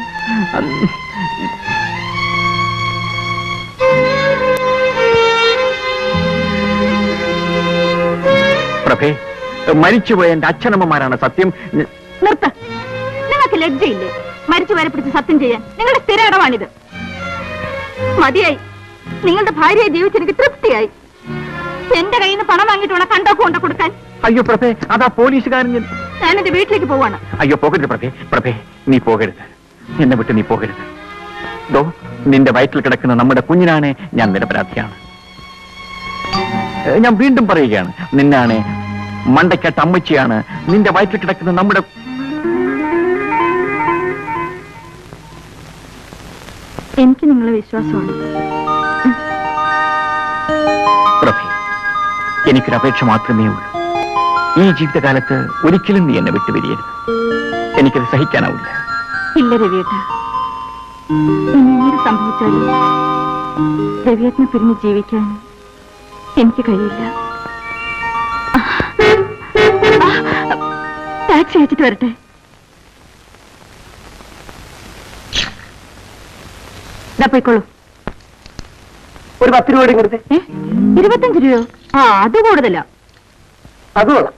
പ്രഭേ, മരിച്ചുപോയ എന്റെ അച്ഛനമ്മമാരാണ് സത്യം. നിർത്ത. നിങ്ങൾക്ക് ലജ്ജയില്ലേ മരിച്ചു വരെ പിടിച്ച് സത്യം ചെയ്യാൻ? നിങ്ങളുടെ സ്ഥിര ഇടമാണിത്. മതിയായി. നിങ്ങളുടെ ഭാര്യയെ ജീവിച്ചെനിക്ക് തൃപ്തിയായി. എന്റെ കയ്യിൽ നിന്ന് പണം വാങ്ങിയിട്ട് വേണം കണ്ടോക്ക് കൊണ്ട് കൊടുക്കാൻ. അയ്യോ പ്രഭേ, അതാ പോലീസുകാരൻ. ഞാൻ എന്റെ വീട്ടിലേക്ക് പോവാണ്. അയ്യോ പോകരുത് പ്രഭേ. പ്രഭേ, നീ പോകരുത്. എന്നെ വിട്ട് നീ പോകരുത്. ദോ, നിന്റെ വയറ്റിൽ കിടക്കുന്ന നമ്മുടെ കുഞ്ഞിനാണ് ഞാൻ നിരപരാധിയാണ്. ഞാൻ വീണ്ടും പറയുകയാണ്, നിന്നാണ് മണ്ടയ്ക്കട്ട അമ്മച്ചിയാണ്. നിന്റെ വയറ്റിൽ കിടക്കുന്ന നമ്മുടെ എനിക്ക് നിങ്ങളെ വിശ്വാസമാണ്. പ്രഭേ, എനിക്കൊരപേക്ഷ മാത്രമേ ഉള്ളൂ. ഈ ജീവിതകാലത്ത് ഒരിക്കലും നീ എന്നെ വിട്ടുപിരിയരുത്. എനിക്കത് സഹിക്കാനാവില്ല. ഇല്ല രവിയേട്ട, ഇനി എന്ത് സംഭവിച്ചാലും രവിയേട്ടനെ പിരിഞ്ഞ് ജീവിക്കാൻ എനിക്ക് കഴിയില്ല. ടാക്സി അയച്ചിട്ട് വരട്ടെ. പോയിക്കോളൂ. ഒരു 10 രൂപ കൊടുത്തേ. 25 രൂപയോ? ആ, അത് കൂടുതലാ. അത് കൊള്ളാം.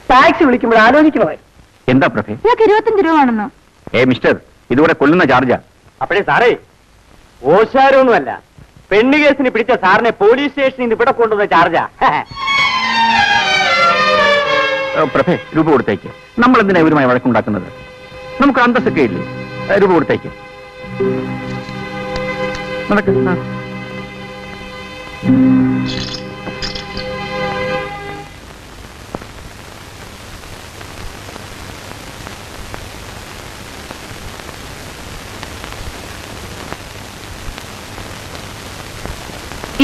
ടാക്സി വിളിക്കുമ്പോൾ ആലോചിക്കണമായിരുന്നു. എന്താ പ്രഭേ? ഇയാൾക്ക് 25 രൂപ ആണെന്ന്. മിസ്റ്റർ, ഇതുകൂടെ കൊല്ലുന്ന ചാർജാ. അപ്പോഴേ സാറേ, ഓശാരമൊന്നുമല്ല, പെണ്ണു കേസിന് പിടിച്ച സാറിനെ പോലീസ് സ്റ്റേഷനിൽ നിന്ന് ഇവിടെ കൊണ്ടുവന്ന ചാർജാ. പ്രഭേ, രൂപ കൊടുത്തേക്ക്. നമ്മൾ എന്തിനാ ഇവരുമായി വഴക്കുണ്ടാക്കുന്നത്? നമുക്ക് അന്തസ്സൊക്കെ ഇല്ലേ? രൂപ കൊടുത്തേക്ക്. നടക്ക്.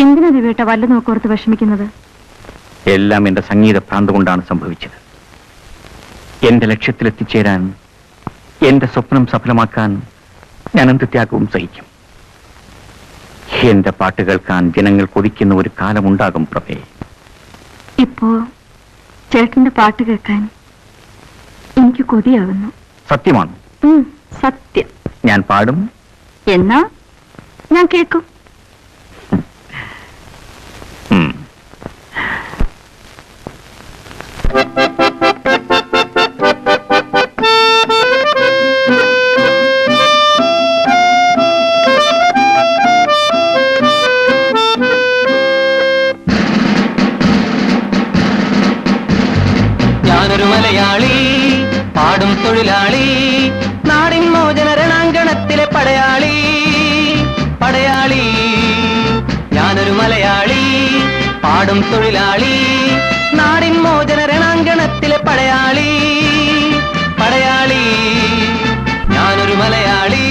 എന്തിനാ രവിയേട്ട വല്ല നോക്കോർത്ത് വിഷമിക്കുന്നത്? എല്ലാം എന്റെ സംഗീത ഭ്രാന്ത് കൊണ്ടാണ് സംഭവിച്ചത്. എന്റെ ലക്ഷ്യത്തിലെത്തിച്ചേരാൻ, എന്റെ സ്വപ്നം സഫലമാക്കാൻ ഞാൻ എന്ത് ത്യാഗവും സഹിക്കും. എന്റെ പാട്ട് കേൾക്കാൻ ജനങ്ങൾ കൊതിക്കുന്ന ഒരു കാലമുണ്ടാകും പ്രഭേ. ഇപ്പോ ചേട്ടന്റെ പാട്ട് കേൾക്കാൻ എനിക്ക് കൊതിയാകുന്നു. സത്യമാണ്. സത്യം. ഞാൻ പാടും. എന്നാ ഞാൻ കേൾക്കും. ഞാനൊരു മലയാളി, പാടും തൊഴിലാളി, നാടിൻ മോചന രണാങ്കണത്തിലെ പടയാളി. പടയാളി, ഞാനൊരു മലയാളി, പാടും തൊഴിലാളി, നാടിൻ മോചന രണാങ്കണത്തിലെ പടയാളി. പടയാളി, ഞാനൊരു മലയാളി.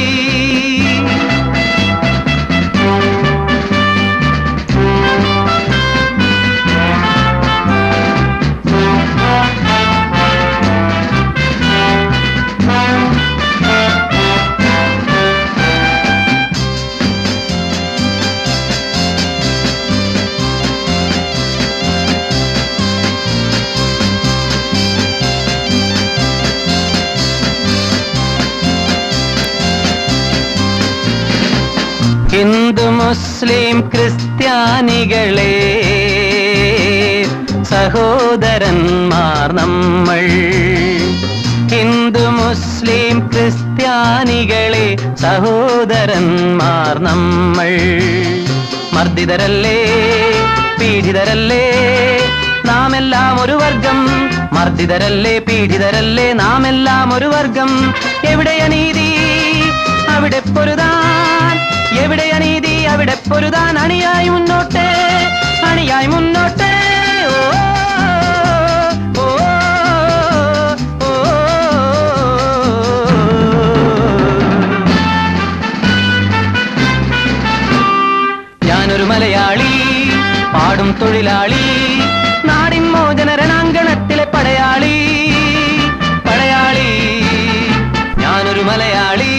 മുസ്ലിം ക്രിസ്ത്യാനികളെ സഹോദരന്മാർ നമ്മൾ. ഹിന്ദു മുസ്ലിം ക്രിസ്ത്യാനികളെ സഹോദരന്മാർ നമ്മൾ. മർദ്ദിതരല്ലേ പീഡിതരല്ലേ നാമെല്ലാം ഒരു വർഗം. മർദ്ദിതരല്ലേ പീഡിതരല്ലേ നാമെല്ലാം ഒരു വർഗം. എവിടെ അനീതി അവിടെ പൊരുതാൻ, എവിടെ അനീതി അവിടെ പൊരുതാൻ. അണിയായി മുന്നോട്ട്, അണിയായി മുന്നോട്ട്. ഓ ഓ, ഓ, ഓ. ഞാനൊരു മലയാളി, പാടും തൊഴിലാളി, നാടിൻ മോചന രണാങ്കണത്തിലെ പടയാളി, പടയാളി. ഞാനൊരു മലയാളി.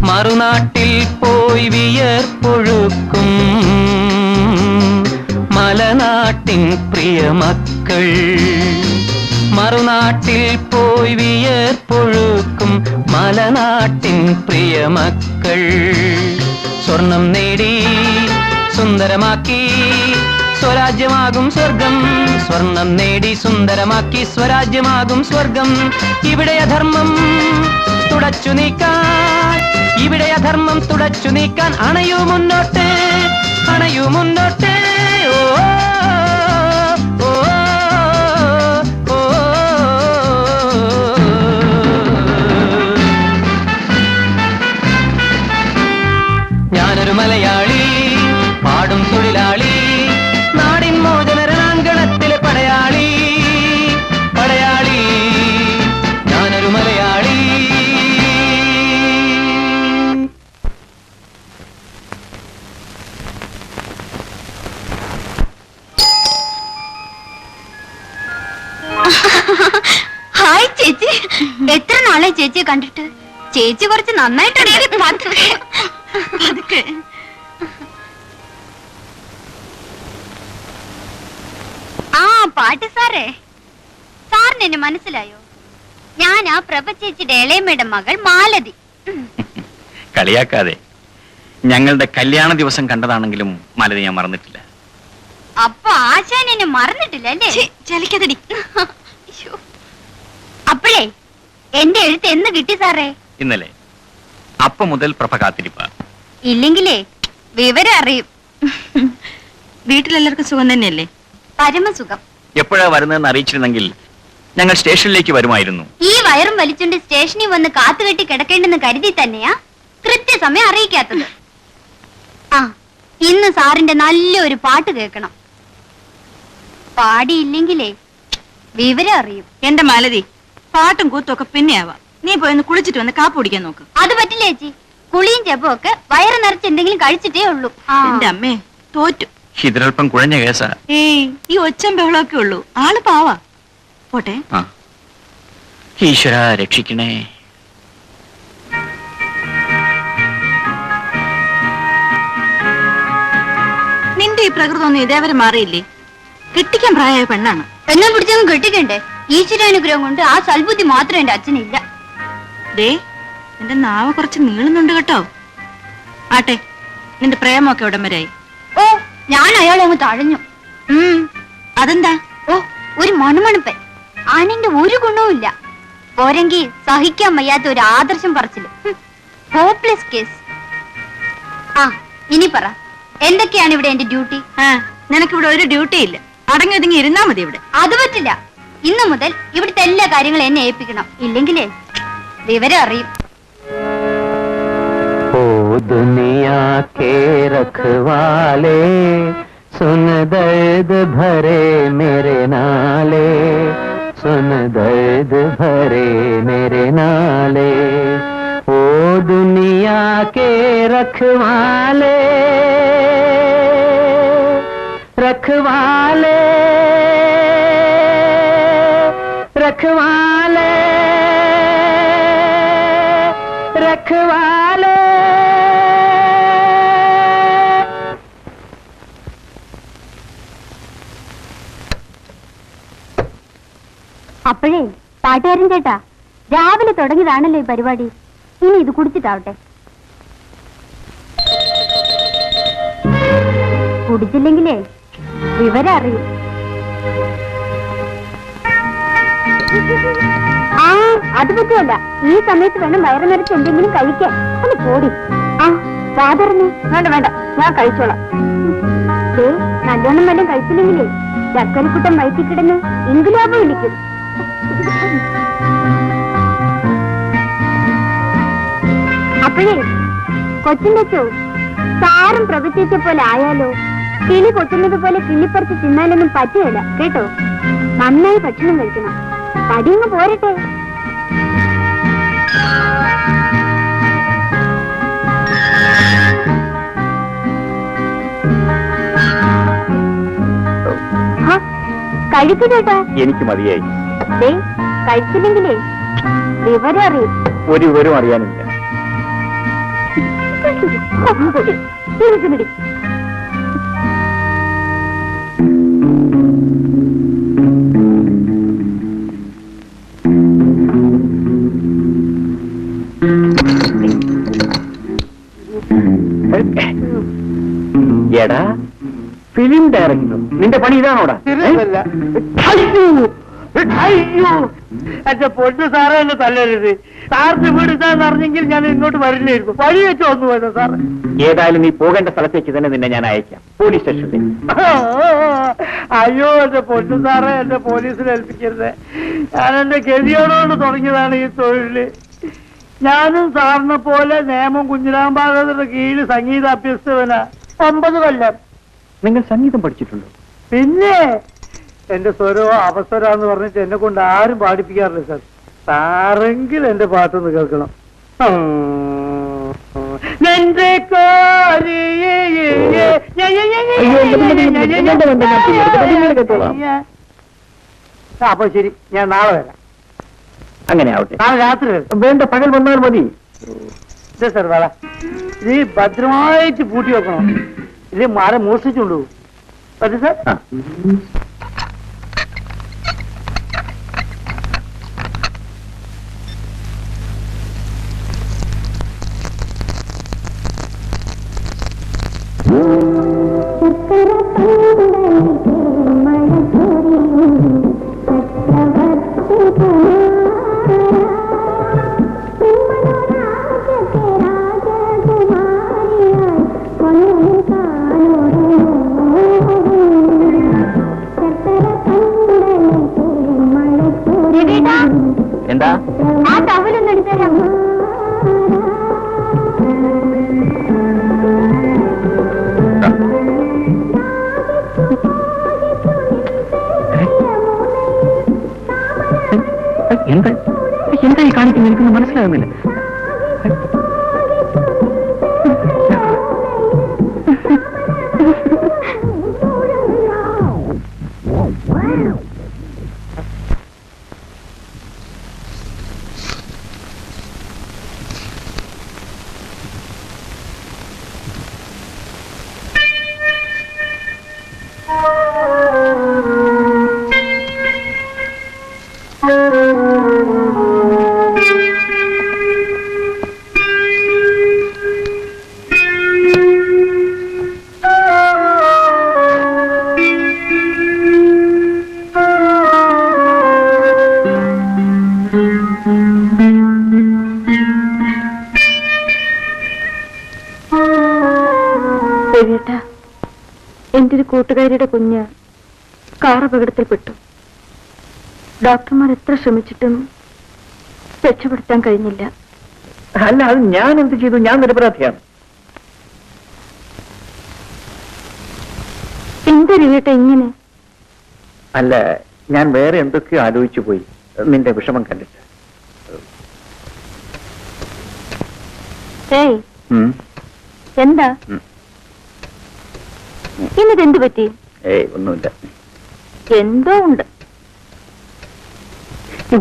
മറുനാട്ടിൽ പോയി വിയർപ്പൊഴുക്കും മലനാട്ടിൻ പ്രിയമക്കൾ. മറുനാട്ടിൽ പോയി വിയർപ്പൊഴുക്കും മലനാട്ടിൻ പ്രിയമക്കൾ. സ്വർണം നേടി സുന്ദരമാക്കി സ്വരാജ്യമാകും സ്വർഗം. സ്വർണം നേടി സുന്ദരമാക്കി സ്വരാജ്യമാകും സ്വർഗം. ഇവിടെ അധർമ്മം തുടച്ചു നീക്കാൻ, ഇവിടെ അധർമ്മം തുടച്ചു നീക്കാൻ. അണയൂ മുന്നോട്ട്, അണയൂ മുന്നോട്ട്. ഓ ഓ, ഓ, ഓ. ഞാനൊരു മലയാളി, പാടും തൊഴിലാളി, നാടിൻ മോചന രണാങ്കണത്തിലെ പടയാളി, പടയാളി. ഞാനൊരു മലയാളി. ഹായ് ചേച്ചി, എത്ര നാളെ ചേച്ചിയെ കണ്ടിട്ട്. ചേച്ചി കുറച്ച് നന്നായിട്ട് ആ പാട്ട് സാറേ, സാറിന് എന്നെ മനസ്സിലായോ? ഞാൻ ആ പ്രഭ ചേച്ചിയുടെ ഇളയമ്മയുടെ മകൾ മാലതി. കളിയാക്കാതെ. ഞങ്ങളുടെ കല്യാണ ദിവസം കണ്ടതാണെങ്കിലും മാലതി ഞാൻ മറന്നിട്ടില്ല. അപ്പൊ ആശാൻ എന്നെ മറന്നിട്ടില്ല അല്ലേ? ചലിക്കതടി. അപ്പോഴേ എന്റെ എഴുത്ത് എന്ന് കിട്ടി സാറേ? ഇന്നലെ. അപ്പൊ മുതൽ പ്രഭ കാത്തിരിപ്പ. ഇല്ലെങ്കിലേ വിവരം അറിയും. വീട്ടിലെല്ലാവർക്കും സുഖം തന്നെയല്ലേ? പരമസുഖം. എപ്പോഴാ വരുന്നതെന്ന് അറിയിച്ചിരുന്നെങ്കിൽ ഞങ്ങൾ സ്റ്റേഷനിലേക്ക് വരുമായിരുന്നു. ഈ വയറും വലിച്ചുകൊണ്ട് സ്റ്റേഷനിൽ വന്ന് കാത്തുകെട്ടി കിടക്കേണ്ടെന്ന് കരുതി തന്നെയാ കൃത്യസമയം അറിയിക്കാത്തത്. ആ, ഇന്ന് സാറിന്റെ നല്ലൊരു പാട്ട് കേൾക്കണം. പാടിയില്ലെങ്കിലേ വിവരം അറിയും. എന്റെ മാലതി, പാട്ടും കൂത്തും ഒക്കെ പിന്നെ ആവാം. നീ പോയൊന്ന് കുളിച്ചിട്ട് വന്ന് കാപ്പ് കുടിക്കാൻ നോക്ക്. അത് പറ്റില്ല ചേച്ചി. കുളിയും ചെപ്പും ഒക്കെ വയറ് നിറച്ച് എന്തെങ്കിലും കഴിച്ചിട്ടേ ഉള്ളൂ. എന്റെ അമ്മേ, തോറ്റു. ഇതിലൽപ്പം കുഴഞ്ഞ കേസാ. ഏയ്, ഈ ഒച്ചം ബഹളമൊക്കെ ഉള്ളൂ. ആള് പാവാ. പോട്ടെ. ഈശ്വര രക്ഷിക്കണേ. നിന്റെ ഈ പ്രകൃതമൊന്നും ഇതേവരെ മാറിയില്ലേ? കെട്ടിക്കാൻ പ്രായമായ പെണ്ണാണ്. എന്നെ പിടിച്ചൊന്നും കെട്ടിക്കണ്ടേ? ഈശ്വരാനുഗ്രഹം കൊണ്ട് ആ സൽബുദ്ധി മാത്രം എന്റെ അച്ഛനില്ല. ദേ, എന്റെ നാവ് കുറച്ച് നീളുന്നുണ്ട് കേട്ടോ. ആട്ടെ, നിന്റെ പ്രേമൊക്കെ ഉടൻ വരായി. ഓ, ഞാൻ അയാളെ അങ്ങ് തഴഞ്ഞു. അതെന്താ? ഓ, ഒരു മണുമണപ്പൻ. ആണിന്റെ ഒരു ഗുണവുമില്ല. പോരെങ്കിൽ സഹിക്കാൻ വയ്യാത്ത ഒരു ആദർശം പറച്ചില്. Hopeless case. ആ, ഇനി പറ, എന്തൊക്കെയാണ് ഇവിടെ എന്റെ ഡ്യൂട്ടി? നിനക്കിവിടെ ഒരു ഡ്യൂട്ടി ഇല്ല. അടങ്ങി ഒതുങ്ങി ഇരുന്നാ മതി ഇവിടെ. അത് പറ്റില്ല. ഇന്നു മുതൽ ഇവിടുത്തെ എല്ലാ കാര്യങ്ങളും എന്നെ ഏൽപ്പിക്കണം. ഇല്ലെങ്കിലേ വിവരം അറിയും. ओ दुनिया के रखवाले, सुन दर्द भरे मेरे नाले, सुन दर्द भरे मेरे नाले. ओ दुनिया के रख रखवाले रखवाले रखवाले रखवाले അപ്പോഴേ പാട്ടുകാരൻ ചേട്ടാ, രാവിലെ തുടങ്ങിയതാണല്ലോ ഈ പരിപാടി. ഇനി ഇത് കുടിച്ചിട്ടാവട്ടെ. കുടിച്ചില്ലെങ്കിലേ വിവരം അറിയും. ആ അത് പറ്റുമല്ല, ഈ സമയത്ത് വേണം വയറ് നിറച്ച് എന്തെങ്കിലും കഴിക്കാൻ. ഒന്ന് പോടി. ആ സാധാരണ വേണ്ട വേണ്ട, ഞാൻ കഴിച്ചോളാം. നല്ലോണം വല്ലതും കഴിച്ചില്ലെങ്കിലേ ചക്കരക്കുട്ടം വയറ്റി കിടന്ന് ഇൻകുലാബ് വിളിക്കും. അപ്പോഴേ കൊച്ചിന്റെ ചോ സാറും പ്രവചിച്ച പോലെ ആയാലോ? കിളി കൊട്ടുന്നത് പോലെ കിള്ളിപ്പറിച്ച് തിന്നാലൊന്നും പറ്റുകയില്ല കേട്ടോ. നന്നായി ഭക്ഷണം കഴിക്കണം. പടിയങ്ങ് പോരട്ടെ. കഴിക്കു ചേട്ടാ. എനിക്ക് മതിയായി. കഴിച്ചില്ലെങ്കിലേ വിവരം അറിയും. ഒരു വിവരം അറിയാനില്ല. എടാ ഫിലിം ഡയറക്ടർ, നിന്റെ പണി ഇതാണോടാ? അയ്യോ എന്റെ പൊന്നു സാറേ, എന്നെ തല്ലരുത്. സാറിന് വീടുത്താന്ന് അറിഞ്ഞെങ്കിൽ ഞാൻ ഇങ്ങോട്ട് വരില്ലായിരുന്നു. വഴി വെച്ച് വന്നു പോയത് സാറ്. ഏതായാലും നീ പോകേണ്ട സ്ഥലത്തേക്ക് തന്നെ നിന്നെ ഞാൻ അയക്കാം, പോലീസ് സ്റ്റേഷനിൽ. അയ്യോ എന്റെ പൊന്നു സാറേ, എന്റെ പോലീസിൽ ഏൽപ്പിക്കരുത്. ഞാൻ എന്റെ ഗതിയോടുകൊണ്ട് തുടങ്ങിയതാണ് ഈ തൊഴില്. ഞാനും സാറിനെ പോലെ നേമം കുഞ്ഞിരാം ഭാഗവതരുടെ കീഴിൽ സംഗീത അഭ്യസ്തവനാ. 9 കൊല്ലം. നിങ്ങൾ സംഗീതം പഠിച്ചിട്ടുണ്ടോ? പിന്നെ എന്റെ സ്വരമോ അവസരാന്ന് പറഞ്ഞിട്ട് എന്നെ കൊണ്ട് ആരും പാടിപ്പിക്കാറില്ല സാർ. സാറെങ്കിൽ എന്റെ പാട്ടൊന്ന് കേൾക്കണം. അപ്പൊ ശരി, ഞാൻ നാളെ വരാം. അങ്ങനെ ആവട്ടെ. നാളെ രാത്രി വരാം. വേണ്ട, പകൽ വന്നാൽ മതി. സാർ വേള ഇത് ഭദ്രമായിട്ട് പൂട്ടി വെക്കണം. ഇത് മരം മോഷ്ടിച്ചുകൊണ്ടു പറ്റി സാർ. ആ. എന്താ ആ ടവലൊന്നും എടുത്തരാം. എന്താ എന്താ ഈ കാണിക്കുന്നത്? എനിക്കൊന്നും മനസ്സിലാകുന്നില്ല. എന്റെ ഒരു കൂട്ടുകാരിയുടെ കുഞ്ഞ് കാർ അപകടത്തിൽപ്പെട്ടു. ഡോക്ടർമാർ എത്ര ശ്രമിച്ചിട്ടും രക്ഷപ്പെടുത്താൻ കഴിഞ്ഞില്ല. അല്ല, അത് ഞാൻ എന്ത് ചെയ്തു? ഞാൻ നിരപരാധിയാണ്. എന്താ രവിയേട്ട ഇങ്ങനെ? അല്ല, ഞാൻ വേറെ എന്തൊക്കെയോ ആലോചിച്ചു പോയി നിന്റെ വിഷമം കണ്ടിട്ട്. ഏയ്, എന്താ ഇന്നിതെന്ത് പറ്റി? ഏയ് ഒന്നുമില്ല. എന്തോ ഉണ്ട്.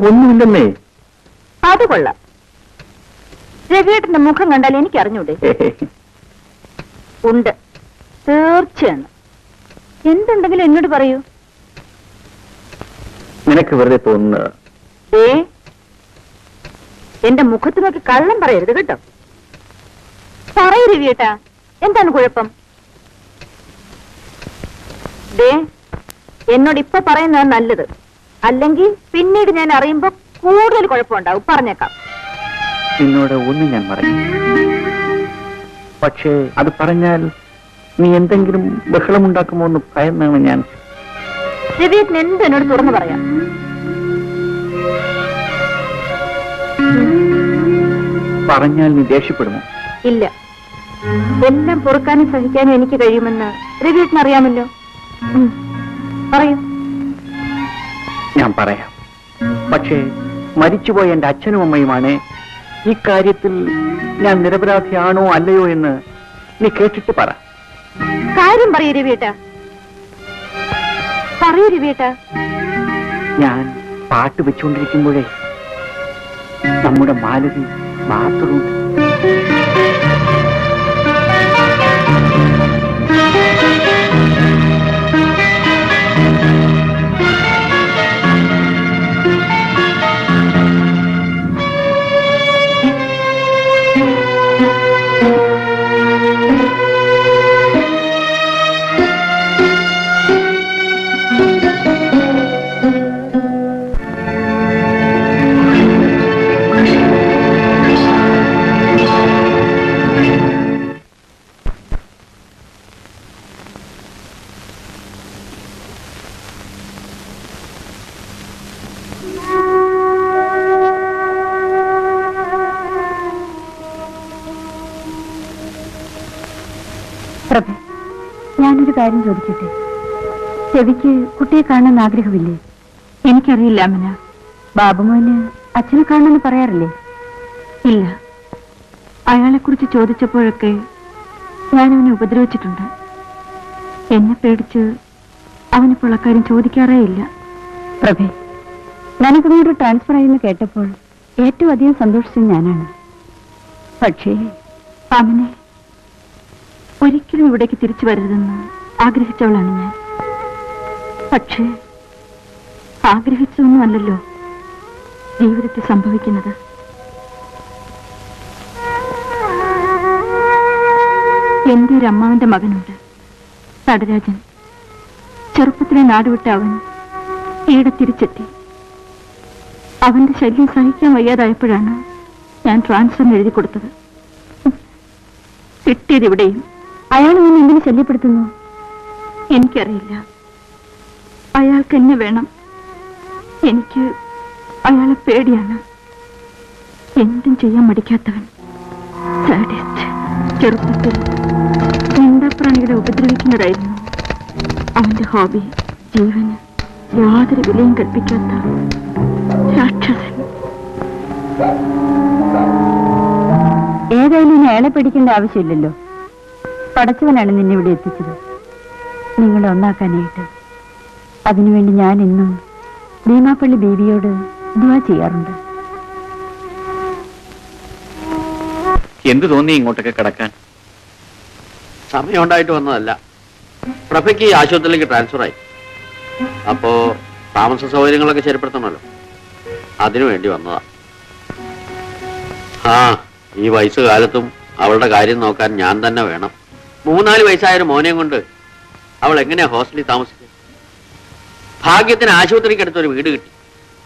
ഒന്നുമില്ലെന്നേ. അത് കൊള്ളാം. രവിയേട്ടന്റെ മുഖം കണ്ടാൽ എനിക്ക് അറിഞ്ഞൂടെ? ഉണ്ട്, തീർച്ചയാണ്. എന്തുണ്ടെങ്കിലും എന്നോട് പറയൂ. നിനക്ക് വെറുതെ തോന്നുന്നത്. എന്റെ മുഖത്ത് നോക്കി കള്ളം പറയരുത് കേട്ടോ. പറയൂ രവിയേട്ടാ, എന്താണ് കുഴപ്പം? എന്നോട് ഇപ്പൊ പറയുന്നതാണ് നല്ലത്. അല്ലെങ്കിൽ പിന്നീട് ഞാൻ അറിയുമ്പോ കൂടുതൽ കുഴപ്പമുണ്ടാവും. പറഞ്ഞേക്കാം. നിന്നോട് ഒന്നും ഞാൻ പറഞ്ഞു, പക്ഷേ അത് പറഞ്ഞാൽ നീ എന്തെങ്കിലും ബഹളമുണ്ടാക്കുമോ എന്ന് ഭയന്നാണ് ഞാൻ. രവിയേട്ടൻ എന്ത് എന്നോട് തുറന്നു പറയാം. പറഞ്ഞാൽ നീ ദേഷ്യപ്പെടുമോ? ഇല്ല, എല്ലാം പൊറുക്കാനും സഹിക്കാനും എനിക്ക് കഴിയുമെന്ന് രവിയേട്ടൻ അറിയാമല്ലോ. പറയൂ. ഞാൻ പറയാം, പക്ഷേ മരിച്ചുപോയ എന്റെ അച്ഛനും അമ്മയുമാണ്. ഈ കാര്യത്തിൽ ഞാൻ നിരപരാധിയാണോ അല്ലയോ എന്ന് നീ കേട്ടിട്ട് പറ. കാര്യം പറയൂ രവിയേട്ടാ, പറയൂ രവിയേട്ടാ. ഞാൻ പാട്ട് വെച്ചുകൊണ്ടിരിക്കുമ്പോഴേ നമ്മുടെ മാലതി ബാത്റൂം. പ്രഭ, ഞാനൊരു കാര്യം ചോദിക്കട്ടെ? ചെവിക്ക് കുട്ടിയെ കാണാൻ ആഗ്രഹമില്ലേ? എനിക്കറിയില്ല അമ്മന. ബാബുമോന് അച്ഛനെ കാണണമെന്ന് പറയാറില്ലേ? ഇല്ല, അയാളെക്കുറിച്ച് ചോദിച്ചപ്പോഴൊക്കെ ഞാൻ അവനെ ഉപദ്രവിച്ചിട്ടുണ്ട്. എന്നെ പേടിച്ച് അവനിപ്പോൾ അക്കാര്യം ചോദിക്കാറേ ഇല്ല. പ്രഭേ, ഞാനിങ്ങോട്ട് ട്രാൻസ്ഫർ ആയെന്ന് കേട്ടപ്പോൾ ഏറ്റവും അധികം സന്തോഷിച്ചത് ഞാനാണ്. പക്ഷേ അവനെ ഒരിക്കലും ഇവിടേക്ക് തിരിച്ചു വരരുതെന്ന് ആഗ്രഹിച്ചവളാണ് ഞാൻ. പക്ഷേ ആഗ്രഹിച്ചതൊന്നുമല്ലല്ലോ ജീവിതത്തിൽ സംഭവിക്കുന്നത്. എന്റെ ഒരു അമ്മാവന്റെ മകനുണ്ട്, നടരാജൻ. ചെറുപ്പത്തിലെ നാടുവിട്ട അവൻ ഈടെ തിരിച്ചെത്തി. അവന്റെ ശല്യം സഹിക്കാൻ വയ്യാതായപ്പോഴാണ് ഞാൻ ട്രാൻസ്ഫറിന് എഴുതി കൊടുത്തത്. കിട്ടിയത് ഇവിടെയും. അയാൾ നിന്നെ എന്തിനു ശല്യപ്പെടുത്തുന്നു? എനിക്കറിയില്ല. അയാൾക്ക് എന്നെ വേണം. എനിക്ക് അയാളെ പേടിയാണ്. എന്തും ചെയ്യാൻ മടിക്കാത്തവൻ, സാഡിസ്റ്റ്. ചെറുപ്പത്തിൽ പ്രാണികളെ ഉപദ്രവിക്കുന്നതായിരുന്നു അവന്റെ ഹോബി. ജീവന് യാതൊരു വിലയും കൽപ്പിക്കാത്ത രാക്ഷസൻ. ഏതായാലും ഇനി അയാളെ പേടിക്കേണ്ട ആവശ്യമില്ലല്ലോ. പടച്ചവനാണ് നിന്നെ ഇവിടെ എത്തിച്ചത്, നിങ്ങളെ ഒന്നാക്കാനായിട്ട്. അതിനുവേണ്ടി ഞാൻ ഇന്നും ഭീമാപ്പള്ളി ബീവിയോട് ദുആ ചെയ്യാറുണ്ട്. എന്ത് തോന്നി ഇങ്ങോട്ടൊക്കെ കിടക്കാൻ? സമയം ഉണ്ടായിട്ട് വന്നതല്ല. പ്രഭയ്ക്ക് ഈ ആശുപത്രിയിലേക്ക് ട്രാൻസ്ഫർ ആയി. അപ്പോ താമസ സൗകര്യങ്ങളൊക്കെ ശരിപ്പെടുത്തണമല്ലോ, അതിനു വേണ്ടി വന്നതാ. ആ, ഈ വയസ്സുകാലത്തും അവളുടെ കാര്യം നോക്കാൻ ഞാൻ തന്നെ വേണം. 3-4 വയസ്സായൊരു മോനെയും കൊണ്ട് അവൾ എങ്ങനെയാ ഹോസ്റ്റലിൽ താമസിക്കുക? ഭാഗ്യത്തിന് ആശുപത്രിക്കടുത്തൊരു വീട് കിട്ടി.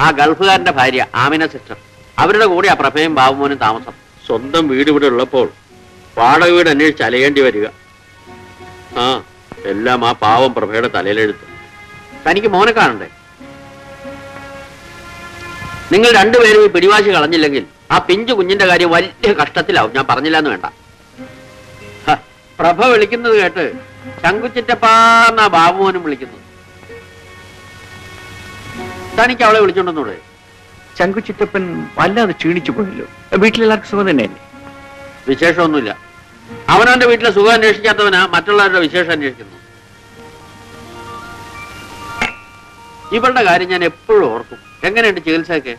ആ ഗൾഫുകാരന്റെ ഭാര്യ ആമിന സിസ്റ്റർ, അവരുടെ കൂടെ ആ പ്രഭയും ബാബുമോനും താമസം. സ്വന്തം വീട് ഇവിടെ ഉള്ളപ്പോൾ വാടക വീട് അന്വേഷിച്ച് അലയേണ്ടി വരിക. ആ, എല്ലാം ആ പാവം പ്രഭയുടെ തലയിലെഴുത്ത്. തനിക്ക് മോനെ കാണണ്ടേ? നിങ്ങൾ രണ്ടുപേരും ഈ പിടിവാശി കളഞ്ഞില്ലെങ്കിൽ ആ പിഞ്ചു കുഞ്ഞിന്റെ കാര്യം വലിയ കഷ്ടത്തിലാവും. ഞാൻ പറഞ്ഞില്ല എന്ന് വേണ്ട. പ്രഭ വിളിക്കുന്നത് കേട്ട് ശങ്കുച്ചിറ്റപ്പാന്നാ ബാബുമോനും വിളിക്കുന്നത്. തനിക്ക് അവളെ വിളിച്ചോണ്ടെന്നൂടെ? ശങ്കുച്ചിറ്റപ്പൻ വല്ലാതെ ക്ഷീണിച്ചു പോയല്ലോ. വീട്ടിലെല്ലാവർക്കും സുഖം തന്നെയല്ലേ? വിശേഷമൊന്നുമില്ല. അവനവന്റെ വീട്ടിലെ സുഖം അന്വേഷിക്കാത്തവനാ മറ്റുള്ളവരുടെ വിശേഷം അന്വേഷിക്കുന്നു. ഇവളുടെ കാര്യം ഞാൻ എപ്പോഴും ഓർക്കും. എങ്ങനെയുണ്ട് ചികിത്സയൊക്കെ?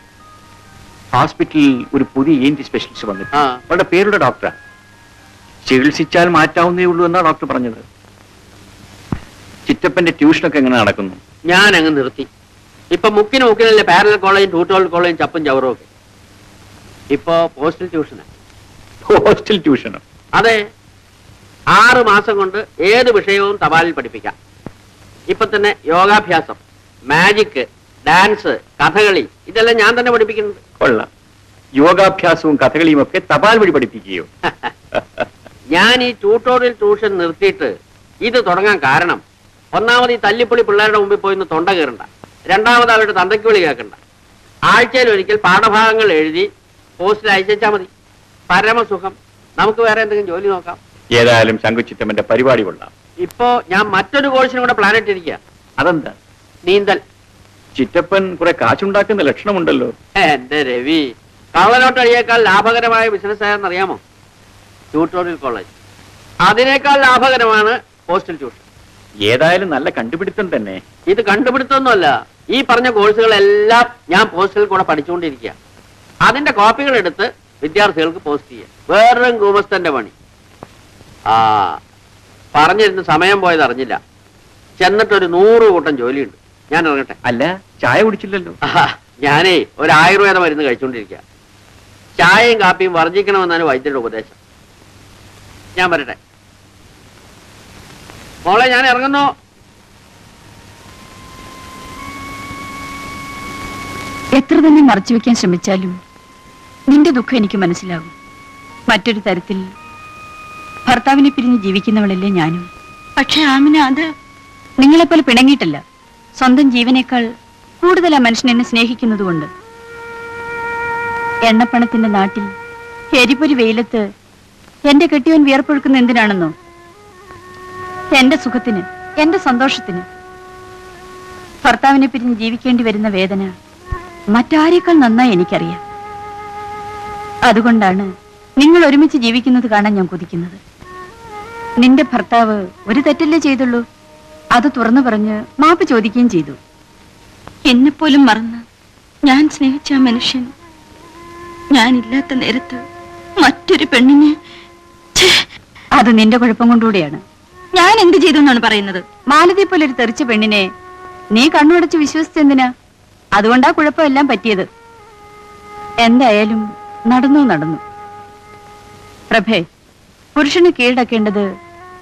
ഹോസ്പിറ്റലിൽ ഒരു പുതിയ ENT സ്പെഷ്യലിസ്റ്റ് വന്നിട്ട് ആ. അവളുടെ പേരുടെ ഡോക്ടറാ. ചികിത്സിച്ചാൽ മാറ്റാവുന്നേ ഉള്ളൂ എന്നാ ഡോക്ടർ പറഞ്ഞത്. ചിറ്റപ്പന്റെ ട്യൂഷനൊക്കെ എങ്ങനെ നടക്കുന്നു? ഞാൻ അങ്ങ് നിർത്തി. ഇപ്പൊ മുക്കിനല്ലേ പാരലൽ കോളേജും ട്യൂട്ടോറിയൽ കോളേജും ചപ്പും ചവറും ഒക്കെ. ഇപ്പൊ പോസ്റ്റൽ ട്യൂഷനാ. ഹോസ്റ്റൽ ട്യൂഷനോ? അതെ, 6 മാസം കൊണ്ട് ഏത് വിഷയവും തപാലിൽ പഠിപ്പിക്കാം. ഇപ്പൊ തന്നെ യോഗാഭ്യാസം, മാജിക്, ഡാൻസ്, കഥകളി ഇതെല്ലാം ഞാൻ തന്നെ പഠിപ്പിക്കുന്നുണ്ട്. കൊള്ളാം. യോഗാഭ്യാസവും കഥകളിയും ഒക്കെ തപാൽ വഴി പഠിപ്പിക്കുകയോ? ഞാൻ ഈ ട്യൂട്ടോറിയൽ ട്യൂഷൻ നിർത്തിയിട്ട് ഇത് തുടങ്ങാൻ കാരണം, ഒന്നാമത് ഈ തല്ലിപ്പൊളി പിള്ളേരുടെ മുമ്പിൽ പോയിന്ന് തൊണ്ട കയറണ്ട, രണ്ടാമത് അവരുടെ തന്തയ്ക്ക് വിളി കേൾക്കണ്ട. ആഴ്ചയിൽ ഒരിക്കൽ പാഠഭാഗങ്ങൾ എഴുതി പോസ്റ്റിൽ അയച്ചാൽ മതി. പരമസുഖം. നമുക്ക് വേറെ എന്തെങ്കിലും ജോലി നോക്കാം. ഏതായാലും ശങ്കുച്ചിറ്റമ്മന്റെ പരിപാടി കൊള്ളാം. ഇപ്പോ ഞാൻ മറ്റൊരു കോഴ്സിനും കൂടെ പ്ലാൻ ഇട്ടിരിക്കുക. അതെന്താ? നീന്തൽ. ചിറ്റപ്പൻ കുറെ കാശുണ്ടാക്കുന്ന ലക്ഷണമുണ്ടല്ലോ. എന്റെ രവി, കള്ളനോട്ട് അഴിയേക്കാൾ ലാഭകരമായ ബിസിനസ് ആയെന്നറിയാമോ? Tutorial college. അതിനേക്കാൾ ലാഭകരമാണ് പോസ്റ്റൽ ട്യൂഷൻ. ഏതായാലും നല്ല കണ്ടുപിടുത്തം തന്നെ. ഇത് കണ്ടുപിടുത്തൊന്നുമല്ല. ഈ പറഞ്ഞ കോഴ്സുകളെല്ലാം ഞാൻ പോസ്റ്റലിൽ കൂടെ പഠിച്ചുകൊണ്ടിരിക്കുക. അതിന്റെ കോപ്പികൾ എടുത്ത് വിദ്യാർത്ഥികൾക്ക് പോസ്റ്റ് ചെയ്യാം. വേറൊരു ഗുമസ്തന്റെ പണി. പറഞ്ഞിരുന്ന് സമയം പോയത് അറിഞ്ഞില്ല. ചെന്നിട്ടൊരു 100 കൂട്ടം ജോലിയുണ്ട്. ഞാൻ ഇറങ്ങട്ടെ. അല്ല, ചായ കുടിച്ചില്ലല്ലോ. ഞാനേ ഒരു ആയുർവേദ മരുന്ന് കഴിച്ചുകൊണ്ടിരിക്കുക. ചായയും കാപ്പിയും വർജിക്കണമെന്നാണ് വൈദ്യരുടെ ഉപദേശം. ഞാൻ വരട്ടെ. മോളെ, ഞാൻ ഇറങ്ങുന്നു. എത്ര തന്നെ മറച്ചു വെക്കാൻ ശ്രമിച്ചാലും നിന്റെ ദുഃഖം എനിക്ക് മനസ്സിലാകും. മറ്റൊരു തരത്തിൽ ഭർത്താവിനെ പിരിഞ്ഞ് ജീവിക്കുന്നവളല്ലേ ഞാനും. പക്ഷെ ആമിന, അത് നിങ്ങളെപ്പോലെ പിണങ്ങിയിട്ടല്ല, സ്വന്തം ജീവനേക്കാൾ കൂടുതൽ ആ മനുഷ്യൻ എന്നെ സ്നേഹിക്കുന്നതുകൊണ്ട്. എണ്ണപ്പണത്തിന്റെ നാട്ടിൽ എരിപൊരി വെയിലത്ത് എന്റെ കെട്ടിയവൻ വിയർപ്പൊഴുക്കുന്ന എന്തിനാണെന്നോ? എന്റെ സുഖത്തിന്, എന്റെ സന്തോഷത്തിന്. ഭർത്താവിനെ പിരിഞ്ഞ് ജീവിക്കേണ്ടി വരുന്ന വേദന മറ്റാരേക്കാൾ നന്നായി എനിക്കറിയാം. അതുകൊണ്ടാണ് നിങ്ങൾ ഒരുമിച്ച് ജീവിക്കുന്നത് കാണാൻ ഞാൻ കൊതിക്കുന്നത്. നിന്റെ ഭർത്താവ് ഒരു തെറ്റല്ലേ ചെയ്തുള്ളൂ, അത് തുറന്നു പറഞ്ഞ് മാപ്പ് ചോദിക്കുകയും ചെയ്തു. എന്നെപ്പോലും മറന്ന് ഞാൻ സ്നേഹിച്ച ആ മനുഷ്യൻ ഞാനില്ലാത്ത നേരത്ത് മറ്റൊരു പെണ്ണിനെ. അത് നിന്റെ കുഴപ്പം കൊണ്ടുകൂടിയാണ്. ഞാൻ എന്ത് ചെയ്തു എന്നാണ് പറയുന്നത്? മാലതി പോലെ ഒരു തെറിച്ച പെണ്ണിനെ നീ കണ്ണുടച്ച് വിശ്വസിച്ചെന്തിനാ? അതുകൊണ്ടാ കുഴപ്പമെല്ലാം പറ്റിയത്. എന്തായാലും നടന്നു. പ്രഭേ, പുരുഷന് കീഴടക്കേണ്ടത്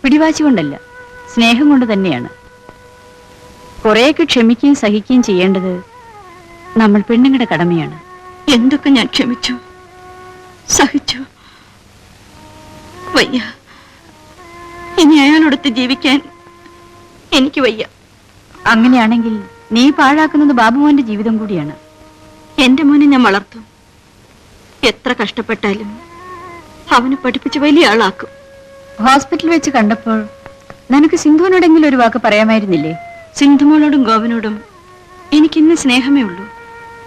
പിടിവാശി കൊണ്ടല്ല, സ്നേഹം കൊണ്ട് തന്നെയാണ്. കുറെയൊക്കെ ക്ഷമിക്കുകയും സഹിക്കുകയും ചെയ്യേണ്ടത് നമ്മൾ പെണ്ണുങ്ങളുടെ കടമയാണ്. എന്തൊക്കെ ഞാൻ ക്ഷമിച്ചു, സഹിച്ചു. വയ്യ, ഇനി അയാളോടൊത്ത് ജീവിക്കാൻ എനിക്ക് വയ്യ. അങ്ങനെയാണെങ്കിൽ നീ പാഴാക്കുന്നത് ബാബുമോന്റെ ജീവിതം കൂടിയാണ്. എന്റെ മോനെ ഞാൻ വളർത്തും. എത്ര കഷ്ടപ്പെട്ടാലും അവനെ പഠിപ്പിച്ച് വലിയ ആളാക്കും. ഹോസ്പിറ്റലിൽ വെച്ച് കണ്ടപ്പോൾ നിനക്ക് സിന്ധുവിനോടെങ്കിലും ഒരു വാക്ക് പറയാമായിരുന്നില്ലേ? സിന്ധുമോളോടും ഗോപനോടും എനിക്കിന്ന് സ്നേഹമേ ഉള്ളൂ.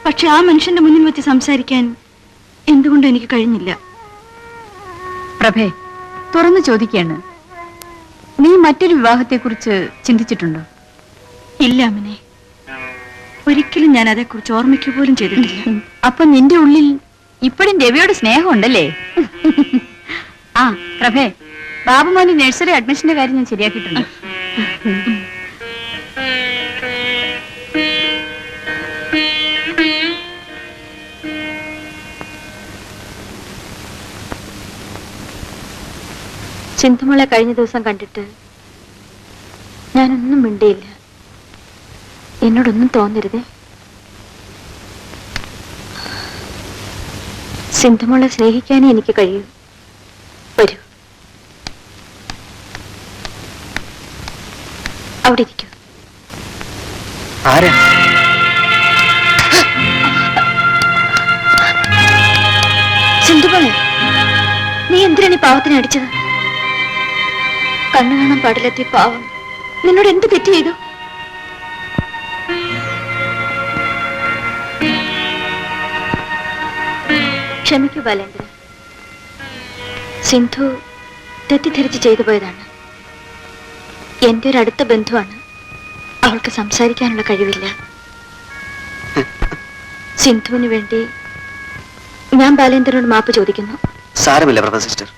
പക്ഷെ ആ മനുഷ്യന്റെ മുന്നിൽ വെച്ച് സംസാരിക്കാൻ എന്തുകൊണ്ടും എനിക്ക് കഴിഞ്ഞില്ല. പ്രഭേ, തുറന്നു ചോദിക്കാണ്, നീ മറ്റൊരു വിവാഹത്തെക്കുറിച്ച് ചിന്തിച്ചിട്ടുണ്ടോ? ഇല്ല അമ്മനെ, ഒരിക്കലും ഞാൻ അതേക്കുറിച്ച് ഓർമ്മിക്കുക പോലും ചെയ്തിട്ടില്ല. അപ്പൊ നിന്റെ ഉള്ളിൽ ഇപ്പോഴും രവിയോട് സ്നേഹം ഉണ്ടല്ലേ? ആ പ്രഭേ, ബാബുമോന്റെ നഴ്സറി അഡ്മിഷന്റെ കാര്യം ഞാൻ ശരിയാക്കിയിട്ടുണ്ട്. സിന്ധുമോളെ കഴിഞ്ഞ ദിവസം കണ്ടിട്ട് ഞാനൊന്നും മിണ്ടിയില്ല. എന്നോടൊന്നും തോന്നരുതേ. സിന്ധുമോളെ സ്നേഹിക്കാനേ എനിക്ക് കഴിയൂ. വരൂ, അവിടെ ഇരിക്കൂ. ആരാ? സിന്ധുമോളെ, നീ എന്തിനാണ് ഈ പാവത്തിനെ അടിച്ചത്? കണ്ണു കാണാൻ പാടില്ലെത്തിയ പാവം നിന്നോട് എന്ത് തെറ്റ് ചെയ്തു? ക്ഷമിക്കൂ ബാലേന്ദ്ര. സിന്ധു തെറ്റിദ്ധരിച്ച് ചെയ്തു പോയതാണ്. എന്റെ ഒരു അടുത്ത ബന്ധുവാണ്. അവൾക്ക് സംസാരിക്കാനുള്ള കഴിവില്ല. സിന്ധുവിന് വേണ്ടി ഞാൻ ബാലേന്ദ്രനോട് മാപ്പ് ചോദിക്കുന്നു. സാരമില്ല പ്രഭ സിസ്റ്റർ,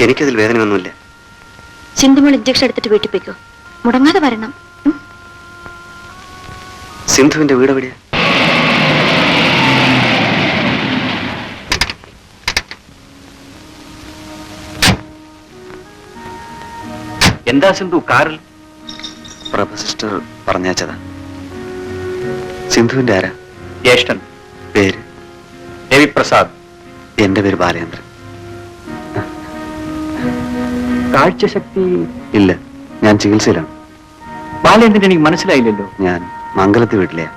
എനിക്കതിൽ വേദനയൊന്നുമില്ല. സിന്ധുമോൾ ഇഞ്ചക്ഷൻ എടുത്തിട്ട് വീട്ടിൽ പോയിക്കോ. മുടങ്ങാതെ വരണം. സിന്ധുവിന്റെ വീട് എവിടെയാ? എന്താ സിന്ധു കാറിൽ? പ്രഭ സിസ്റ്റർ പറഞ്ഞയച്ചതാ. സിന്ധുവിന്റെ ആരാ? ജ്യേഷ്ഠൻ. പേര്? രവിപ്രസാദ്. എന്റെ പേര് ബാലേന്ദ്രൻ. കാഴ്ചശക്തി ഇല്ല, ഞാൻ ചികിത്സയിലാണ്. ബാലേന്ദ്രൻ എനിക്ക് മനസ്സിലായില്ലല്ലോ. ഞാൻ മംഗലത്ത് വീട്ടിലെയാ.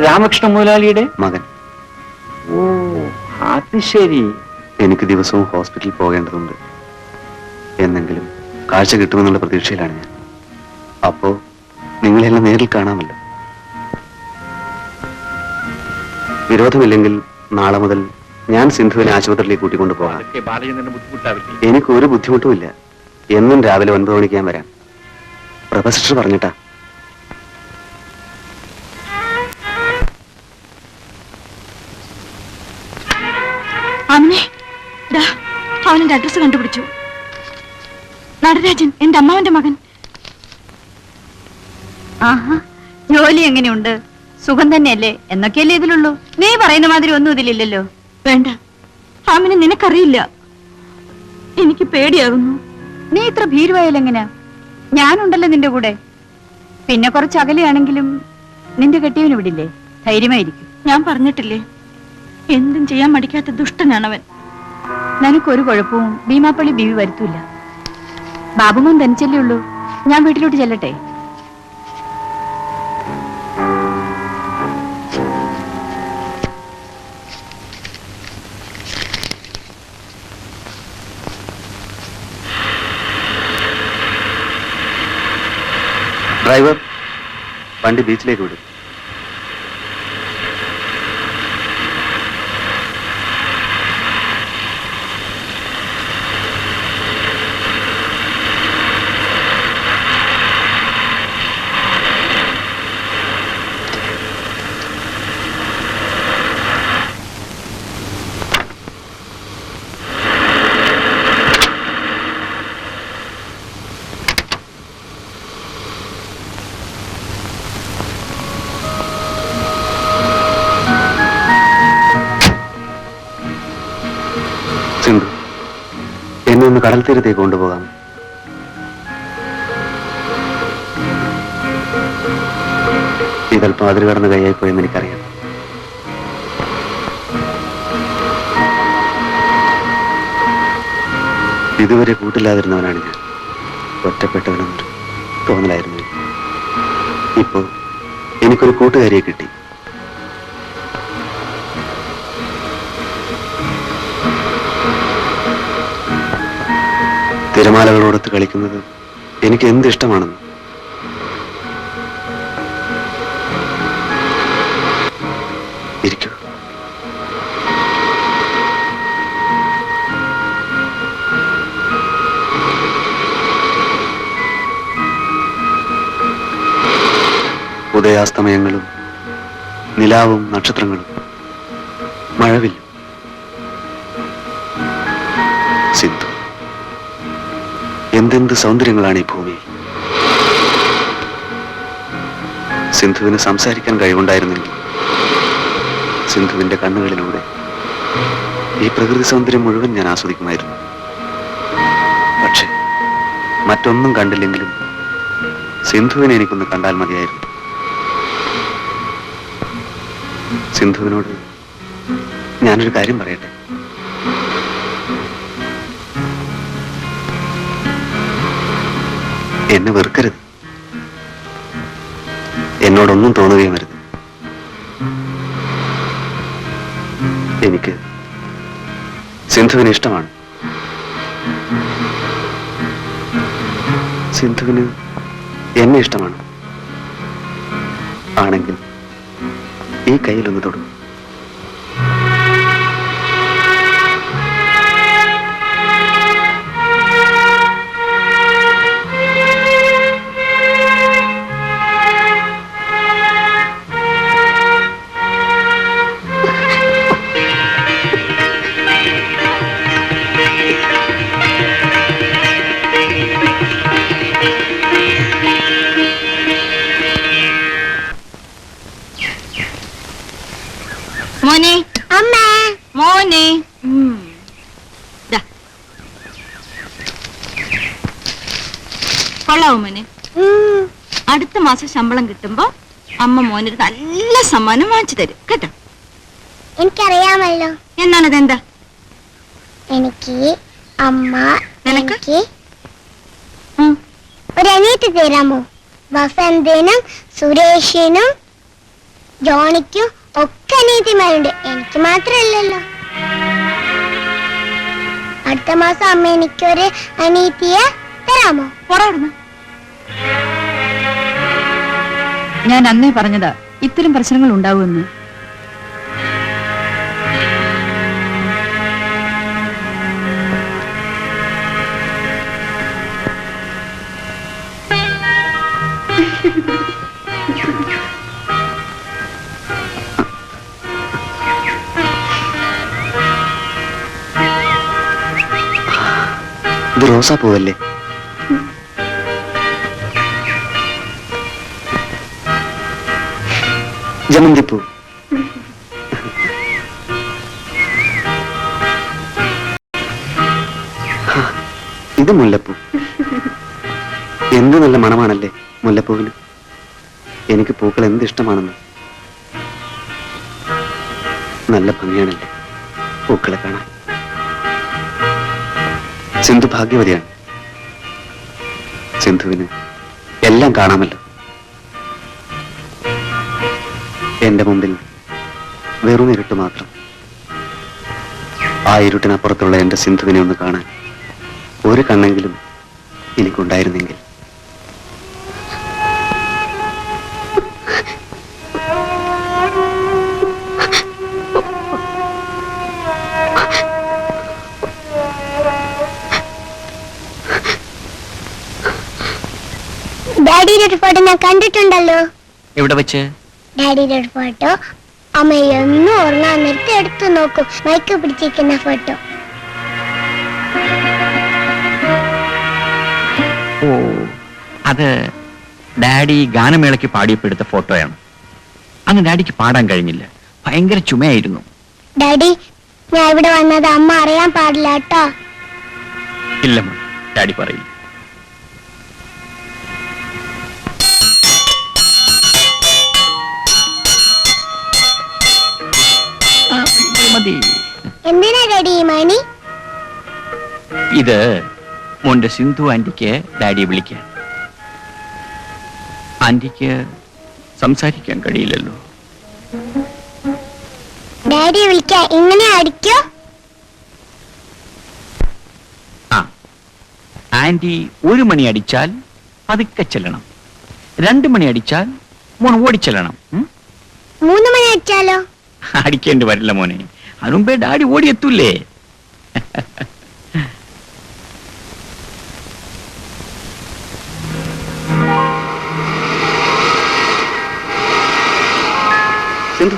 രാമകൃഷ്ണ മുതലാളിയുടെ മകൻ. ഓ, അത് ശരി. എനിക്ക് ദിവസവും ഹോസ്പിറ്റലിൽ പോകേണ്ടതുണ്ട്. എന്നെങ്കിലും കാഴ്ച കിട്ടുമെന്നുള്ള പ്രതീക്ഷയിലാണ് ഞാൻ. അപ്പോ നിങ്ങളെല്ലാം നേരിൽ കാണാമല്ലോ. വിരോധമില്ലെങ്കിൽ നാളെ മുതൽ ഞാൻ സിന്ധുവിനെ ആശുപത്രിയിലേക്ക് കൂട്ടിക്കൊണ്ടു പോകാം. അതൊക്കെ ബാലചന്ദ്രന് ബുദ്ധിമുട്ടാവില്ലേ? എനിക്ക് ഒരു ബുദ്ധിമുട്ടുമില്ല. എന്നും രാവിലെ 9 മണിക്ക് ഞാൻ വരാം. പ്രഭ സിസ്റ്റർ പറഞ്ഞിട്ടാ. അമ്മേ, ദാ അവനെന്റെ അഡ്രസ് കണ്ടുപിടിച്ചു. നടരാജൻ, എന്റെ അമ്മാവന്റെ മകൻ. ആഹാ, ജോലി എങ്ങനെയുണ്ട്? സുഖം തന്നെയല്ലേ? എന്നൊക്കെയല്ലേ ഇതിലുള്ളൂ. നീ പറയുന്ന മാതിരി ഒന്നും ഇതിലില്ലല്ലോ. വേണ്ട, ആമിനെ നിനക്കറിയില്ല. എനിക്ക് പേടിയാകുന്നു. നീ ഇത്ര ഭീരുവായാലെങ്ങനാ? ഞാനുണ്ടല്ലോ നിന്റെ കൂടെ. പിന്നെ കുറച്ച് അകലെയാണെങ്കിലും നിന്റെ കെട്ടിയവന് വിടില്ലേ? ധൈര്യമായിരിക്കും. ഞാൻ പറഞ്ഞിട്ടില്ലേ, എന്തും ചെയ്യാൻ മടിക്കാത്ത ദുഷ്ടനാണവൻ. നിനക്കൊരു കുഴപ്പവും ഭീമാപ്പള്ളി ബീവി വരുത്തൂല. ബാബുമോൻ തനിച്ചല്ലേ ഉള്ളൂ. ഞാൻ വീട്ടിലോട്ട് ചെല്ലട്ടെ? ഡ്രൈവർ, വണ്ടി ബീച്ചിലേക്ക് വിടും. സിന്ധു, എന്നെ ഒന്ന് കടൽ തീരത്തേക്ക് കൊണ്ടുപോകാം. ഇതല്പം അതിര് കടന്ന് കൈയായി പോയെന്ന് എനിക്കറിയാം. ഇതുവരെ കൂട്ടില്ലാതിരുന്നവനാണ് ഞാൻ. ഒറ്റപ്പെട്ടവനെന്നൊരു തോന്നലായിരുന്നു. ഇപ്പോ എനിക്കൊരു കൂട്ടുകാരിയെ കിട്ടി. തിരമാലകളോടൊത്ത് കളിക്കുന്നത് എനിക്ക് എന്ത് ഇഷ്ടമാണെന്ന്. ഇരിക്കൂ. ഉദയാസ്തമയങ്ങളും നിലാവും നക്ഷത്രങ്ങളും മഴവില്ലും. സിന്ധു, എന്തെന്ത് സൗന്ദര്യങ്ങളാണ് ഈ ഭൂമിയിൽ. സിന്ധുവിന് സംസാരിക്കാൻ കഴിവുണ്ടായിരുന്നെങ്കിൽ സിന്ധുവിന്റെ കണ്ണുകളിലൂടെ ഈ പ്രകൃതി സൗന്ദര്യം മുഴുവൻ ഞാൻ ആസ്വദിക്കുമായിരുന്നു. പക്ഷെ മറ്റൊന്നും കണ്ടില്ലെങ്കിലും സിന്ധുവിനെ എനിക്കൊന്ന് കണ്ടാൽ മതിയായിരുന്നു. സിന്ധുവിനോട് ഞാനൊരു കാര്യം പറയട്ടെ. എന്നെ വെറുക്കരുത്. എന്നോടൊന്നും തോന്നുകയും വരുത്. എനിക്ക് സിന്ധുവിന് ഇഷ്ടമാണ്. സിന്ധുവിന് എന്നെ ഇഷ്ടമാണ്. ആണെങ്കിൽ ഈ കയ്യിലൊന്ന് തൊടും. മോനെ ദാ. കൊള്ളാവോ മോനെ? അടുത്ത മാസം ശമ്പളം കിട്ടുമ്പോ അമ്മ മോനൊരു നല്ല സമ്മാനം വാങ്ങിച്ചു തരും കേട്ടോ. എനിക്കറിയാമല്ലോ. എന്നാണതെന്താ? എനിക്ക് അമ്മ നിനക്ക്? എനിക്ക് ഒരു അനിയത്തി തരാമോ? വസന്തനും സുരേഷിനും ജോണിക്കും ഒക്കെ അനിയത്തിമാരുണ്ട്, എനിക്ക് മാത്രമല്ലല്ലോ. അടുത്ത മാസം അമ്മ എനിക്കൊരു അനിയത്തിയെ തരാമോ? പുറവിടുന്നു. ഞാൻ അന്നേ പറഞ്ഞതാ ഇത്തരം പ്രശ്നങ്ങൾ ഉണ്ടാവുമെന്ന്. ഇത് റോസാ പൂവല്ലേ? ജമന്തിപ്പൂ. ഇത് മുല്ലപ്പൂ. എന്ത് നല്ല മണമാണല്ലേ മുല്ലപ്പൂവിന്. എനിക്ക് പൂക്കൾ എന്ത് ഇഷ്ടമാണെന്ന്. നല്ല ഭംഗിയാണല്ലേ പൂക്കളെ കാണാൻ. സിന്ധു ഭാഗ്യവതിയാണ്. സിന്ധുവിന് എല്ലാം കാണാമല്ലോ. എന്റെ മുമ്പിൽ വെറും ഇരുട്ട് മാത്രം. ആ ഇരുട്ടിനപ്പുറത്തുള്ള എന്റെ സിന്ധുവിനെ ഒന്ന് കാണാൻ ഒരു കണ്ണെങ്കിലും എനിക്കുണ്ടായിരുന്നെങ്കിൽ. ഡാഡിയുടെ ഒരു ഫോട്ടോ ഞാൻ കണ്ടിട്ടുണ്ടല്ലോ. എവിടെ വെച്ച്? ഡാഡിയുടെ ഒരു ഫോട്ടോ അമ്മ എന്നും ഉറങ്ങാൻ നേരത്തെ എടുത്തു നോക്കും. മൈക്ക് പിടിച്ചിരിക്കുന്ന ഫോട്ടോ. ഓ, അത് ഡാഡി ഗാനമേളയ്ക്ക് പാടിയപ്പോൾ എടുത്ത ഫോട്ടോയാണ്. അന്ന് ഡാഡിക്ക് പാടാൻ കഴിഞ്ഞില്ല, ഭയങ്കര ചുമയായിരുന്നു. ഡാഡി, ഞാൻ ഇവിടെ വന്നത് അമ്മ അറിയാൻ പാടില്ല കേട്ടോ. ഇല്ല മോൻ, ഡാഡി പറയില്ല. മതി. എന്തിനാ ഡാഡി ഈ മണി? ഇത് മോന്റെ സിന്ധു ആന്റിക്ക് ഡാഡിയെ വിളിക്കാൻ. ആന്റിക്ക് സംസാരിക്കാൻ കഴിയില്ലല്ലോ. ഡാഡിയെ വിളിക്കാൻ ഇങ്ങനെ അടിക്കോ? ആ, ആന്റി 1 മണി അടിച്ചാൽ പതുക്കെ ചെല്ലണം, 2 മണി അടിച്ചാൽ മോൻ ഓടിച്ചെല്ലണം. 3 മണി അടിച്ചാലോ? അടിക്കേണ്ടി വരില്ല മോനെ, അതിനുമ്പേ ഡാഡി ഓടിയെത്തൂലേ. സിന്ധു,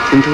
സിന്ധു,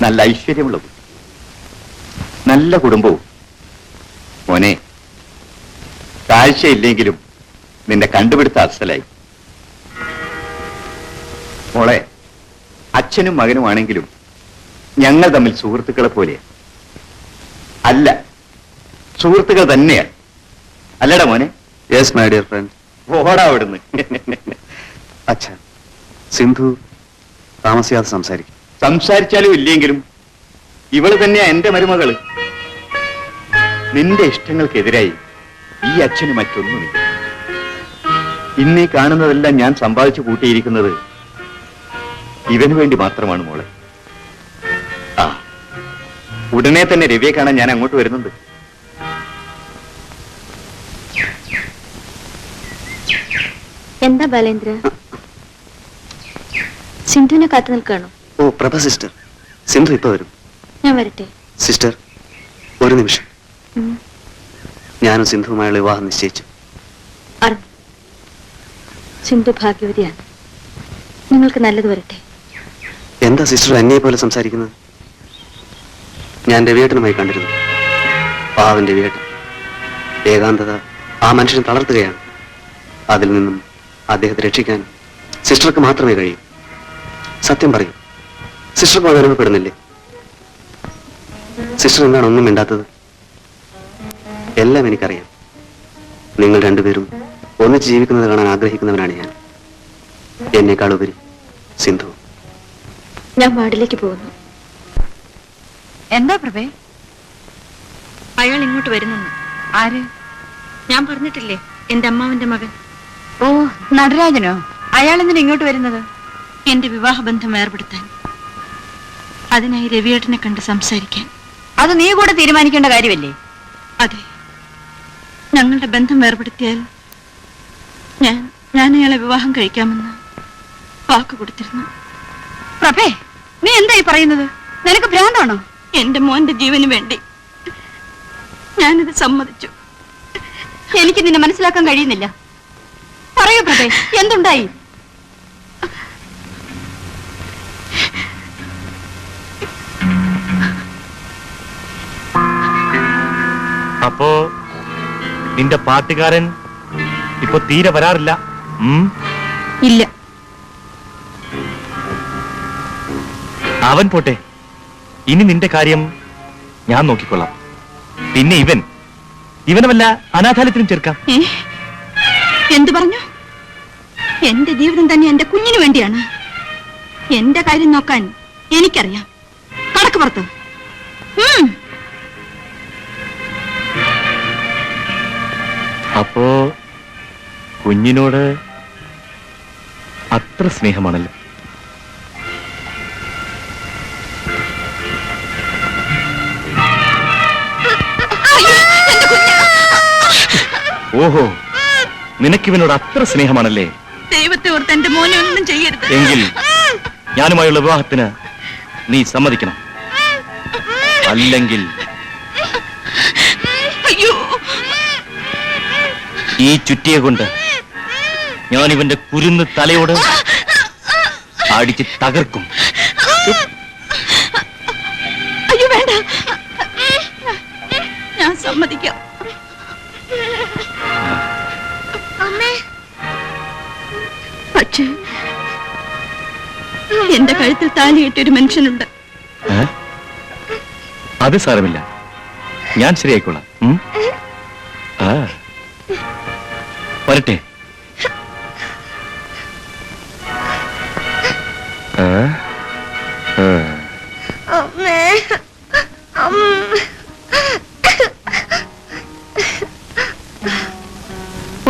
നല്ല ഐശ്വര്യമുള്ള കുട്ടി, നല്ല കുടുംബവും. മോനെ, കാഴ്ചയില്ലെങ്കിലും നിന്റെ കണ്ടുപിടുത്ത അസലായി. മോളെ, അച്ഛനും മകനുമാണെങ്കിലും ഞങ്ങൾ തമ്മിൽ സുഹൃത്തുക്കളെ പോലെ അല്ല, സുഹൃത്തുക്കൾ തന്നെയാണ്. അല്ലടാ മോനെ? Yes my dear friend. ഓടാ അവിടുന്ന്. അച്ഛാ, സിന്ധു താമസിയാതെ സംസാരിക്കും. സംസാരിച്ചാലും ഇല്ലെങ്കിലും ഇവള് തന്നെയാ എന്റെ മരുമകള്. നിന്റെ ഇഷ്ടങ്ങൾക്കെതിരായി ഈ അച്ഛന് മറ്റൊന്നുമില്ല. ഇന്നീ കാണുന്നതെല്ലാം ഞാൻ സമ്പാദിച്ചു കൂട്ടിയിരിക്കുന്നത് ഇവന് വേണ്ടി മാത്രമാണ് മോളെ. ആ, ഉടനെ തന്നെ രവിയെ കാണാൻ ഞാൻ അങ്ങോട്ട് വരുന്നുണ്ട്. എന്താ ബാലേന്ദ്ര, സിന്ധുവിനെ കാത്തു നിൽക്കുകയാണോ? ഓ പ്രഭ സിസ്റ്റർ, സിന്ധു ഇപ്പൊ വരും. ഞാൻ വരട്ടെ? സിസ്റ്റർ, ഒരു നിമിഷം. ഉം. ഞാനും സിന്ധുവുമായുള്ള വിവാഹം നിശ്ചയിച്ചു. അറിഞ്ഞു. സിന്ധു ഭാഗ്യവതിയാണ്. നിങ്ങൾക്ക് നല്ലത് വരട്ടെ. എന്താ സിസ്റ്റർ അന്യെ പോലെ സംസാരിക്കുന്നത്? ഞാൻ രവിയേട്ടനുമായി കണ്ടിരുന്നു. പാവൻ രവിയേട്ടൻ. ഏകാന്തത ആ മനുഷ്യനെ തളർത്തുകയാണ്. അതിൽ നിന്നും അദ്ദേഹത്തെ രക്ഷിക്കാൻ സിസ്റ്റർക്ക് മാത്രമേ കഴിയൂ. സത്യം പറയൂ, സിസ്റ്റർക്ക് അത് അനുഭവപ്പെടുന്നില്ലേ? സിസ്റ്റർ എന്താണ് ഒന്നും മിണ്ടാത്തത്? എല്ലാം എനിക്കറിയാം. നിങ്ങൾ രണ്ടുപേരും ഒന്നിച്ച് ജീവിക്കുന്നത് കാണാൻ ആഗ്രഹിക്കുന്നവനാണ് ഞാൻ. എന്നേക്കാളുപരി സിന്ധു. ഞാൻ വാർഡിലേക്ക് പോകുന്നു. എന്താ പ്രഭേ? അയാൾ ഇങ്ങോട്ട് വരുന്നു. ആര്? ഞാൻ പറഞ്ഞിട്ടില്ലേ, എന്റെ അമ്മാവന്റെ മകൻ. ഓ, നടരാജനോ? അയാൾ എന്തിനാ ഇങ്ങോട്ട് വരുന്നത്? എന്റെ വിവാഹബന്ധം ഏർപ്പെടുത്താൻ. അതിനായി രവിയേട്ടനെ കണ്ട് സംസാരിക്കാൻ. അത് നീ കൂടെ തീരുമാനിക്കേണ്ട കാര്യമല്ലേ? അതെ, ഞങ്ങളുടെ ബന്ധം ഏർപ്പെടുത്തിയാൽ ഞാൻ അയാളെ വിവാഹം കഴിക്കാമെന്ന് വാക്ക് കൊടുത്തിരുന്നു. പ്രഭേ, നീ എന്തായി പറയുന്നത്? നിനക്ക് ഭ്രാന്താണോ? എന്റെ മോന്റെ ജീവന് വേണ്ടി ഞാനിത് സമ്മതിച്ചു. എനിക്ക് നിന്നെ മനസ്സിലാക്കാൻ കഴിയുന്നില്ല. പറയൂ പ്രഭേ, എന്തുണ്ടായി? അപ്പോ നിന്റെ പാട്ടുകാരൻ ഇപ്പൊ തീരെ വരാറില്ല? ഇല്ല. അവൻ പോട്ടെ, ഇനി നിന്റെ കാര്യം ഞാൻ നോക്കിക്കൊള്ളാം. പിന്നെ ഇവനെ വല്ല അനാഥാലയത്തിനും ചേർക്കാം. എന്തു പറഞ്ഞു? എന്റെ ജീവിതം തന്നെ എന്റെ കുഞ്ഞിനു വേണ്ടിയാണ്. എന്റെ കാര്യം നോക്കാൻ എനിക്കറിയാം. കടക്ക് പുറത്ത്. അപ്പോ കുഞ്ഞിനോട് അത്ര സ്നേഹമാണല്ലോ. ഓഹോ, നിനക്കിവനോട് അത്ര സ്നേഹമാണല്ലേ? ദൈവത്തെ ഓർത്ത് എന്റെ മോനെ ഒന്നും ചെയ്യരുത്. എങ്കിൽ ഞാനുമായുള്ള വിവാഹത്തിന് നീ സമ്മതിക്കണം. അല്ലെങ്കിൽ അയ്യോ, ഈ ചുറ്റിയെ കൊണ്ട് ഞാൻ ഇവന്റെ കുരുന്ന് തലയോട് അടിച്ച് തകർക്കും. അയ്യോ വേണ്ട, ഞാൻ സമ്മതിക്കാം. പക്ഷേ എന്റെ കഴുത്തിൽ താലിയിട്ടൊരു മനുഷ്യനുണ്ട്. അത് സാരമില്ല, ഞാൻ ശരിയായിക്കോളാം. വരട്ടെ.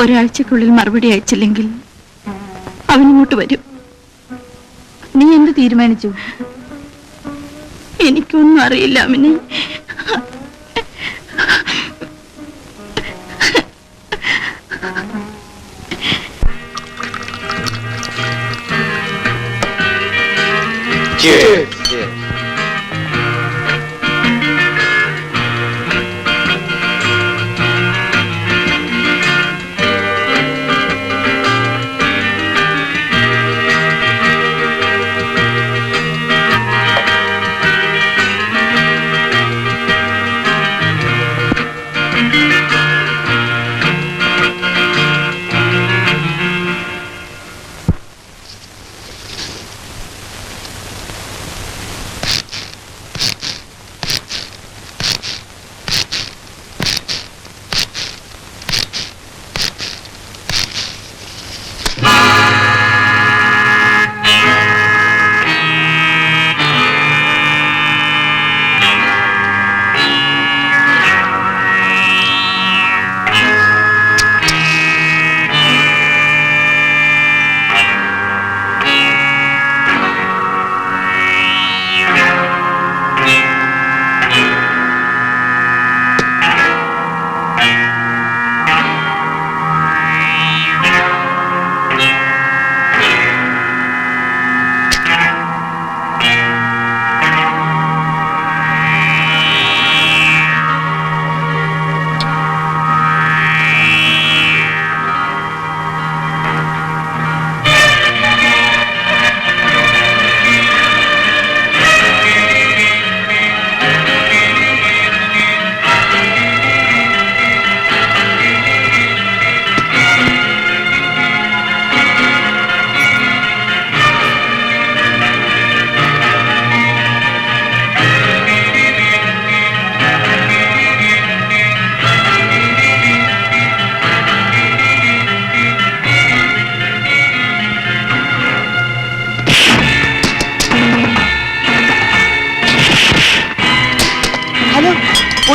ഒരാഴ്ചക്കുള്ളിൽ മറുപടി അയച്ചില്ലെങ്കിൽ അവനിങ്ങോട്ട് വരും. നീ എന്ത് തീരുമാനിച്ചു? എനിക്കൊന്നും അറിയില്ല അമിനെ.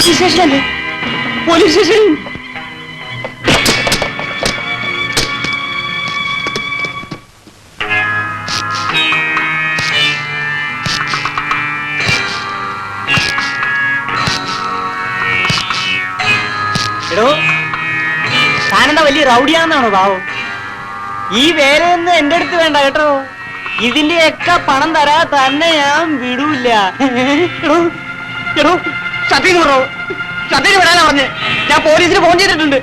പോലീസ് സ്റ്റേഷനല്ലേ? Police station. എടോ, താനെന്താ വലിയ റൗഡിയാണെന്നാണോ ഭാവം? ഈ വേലയൊന്നും എന്റെ അടുത്ത് വേണ്ട കേട്ടോ. ഇതിന്റെയൊക്കെ പണം തരാ തന്നെ ഞാൻ വിടൂല്ല. എടോ എടോ, സത്യം വിടോ, സത്യം വിടാനാ പറഞ്ഞേ. ഞാൻ പോലീസിന് ഫോൺ ചെയ്തിട്ടുണ്ട്.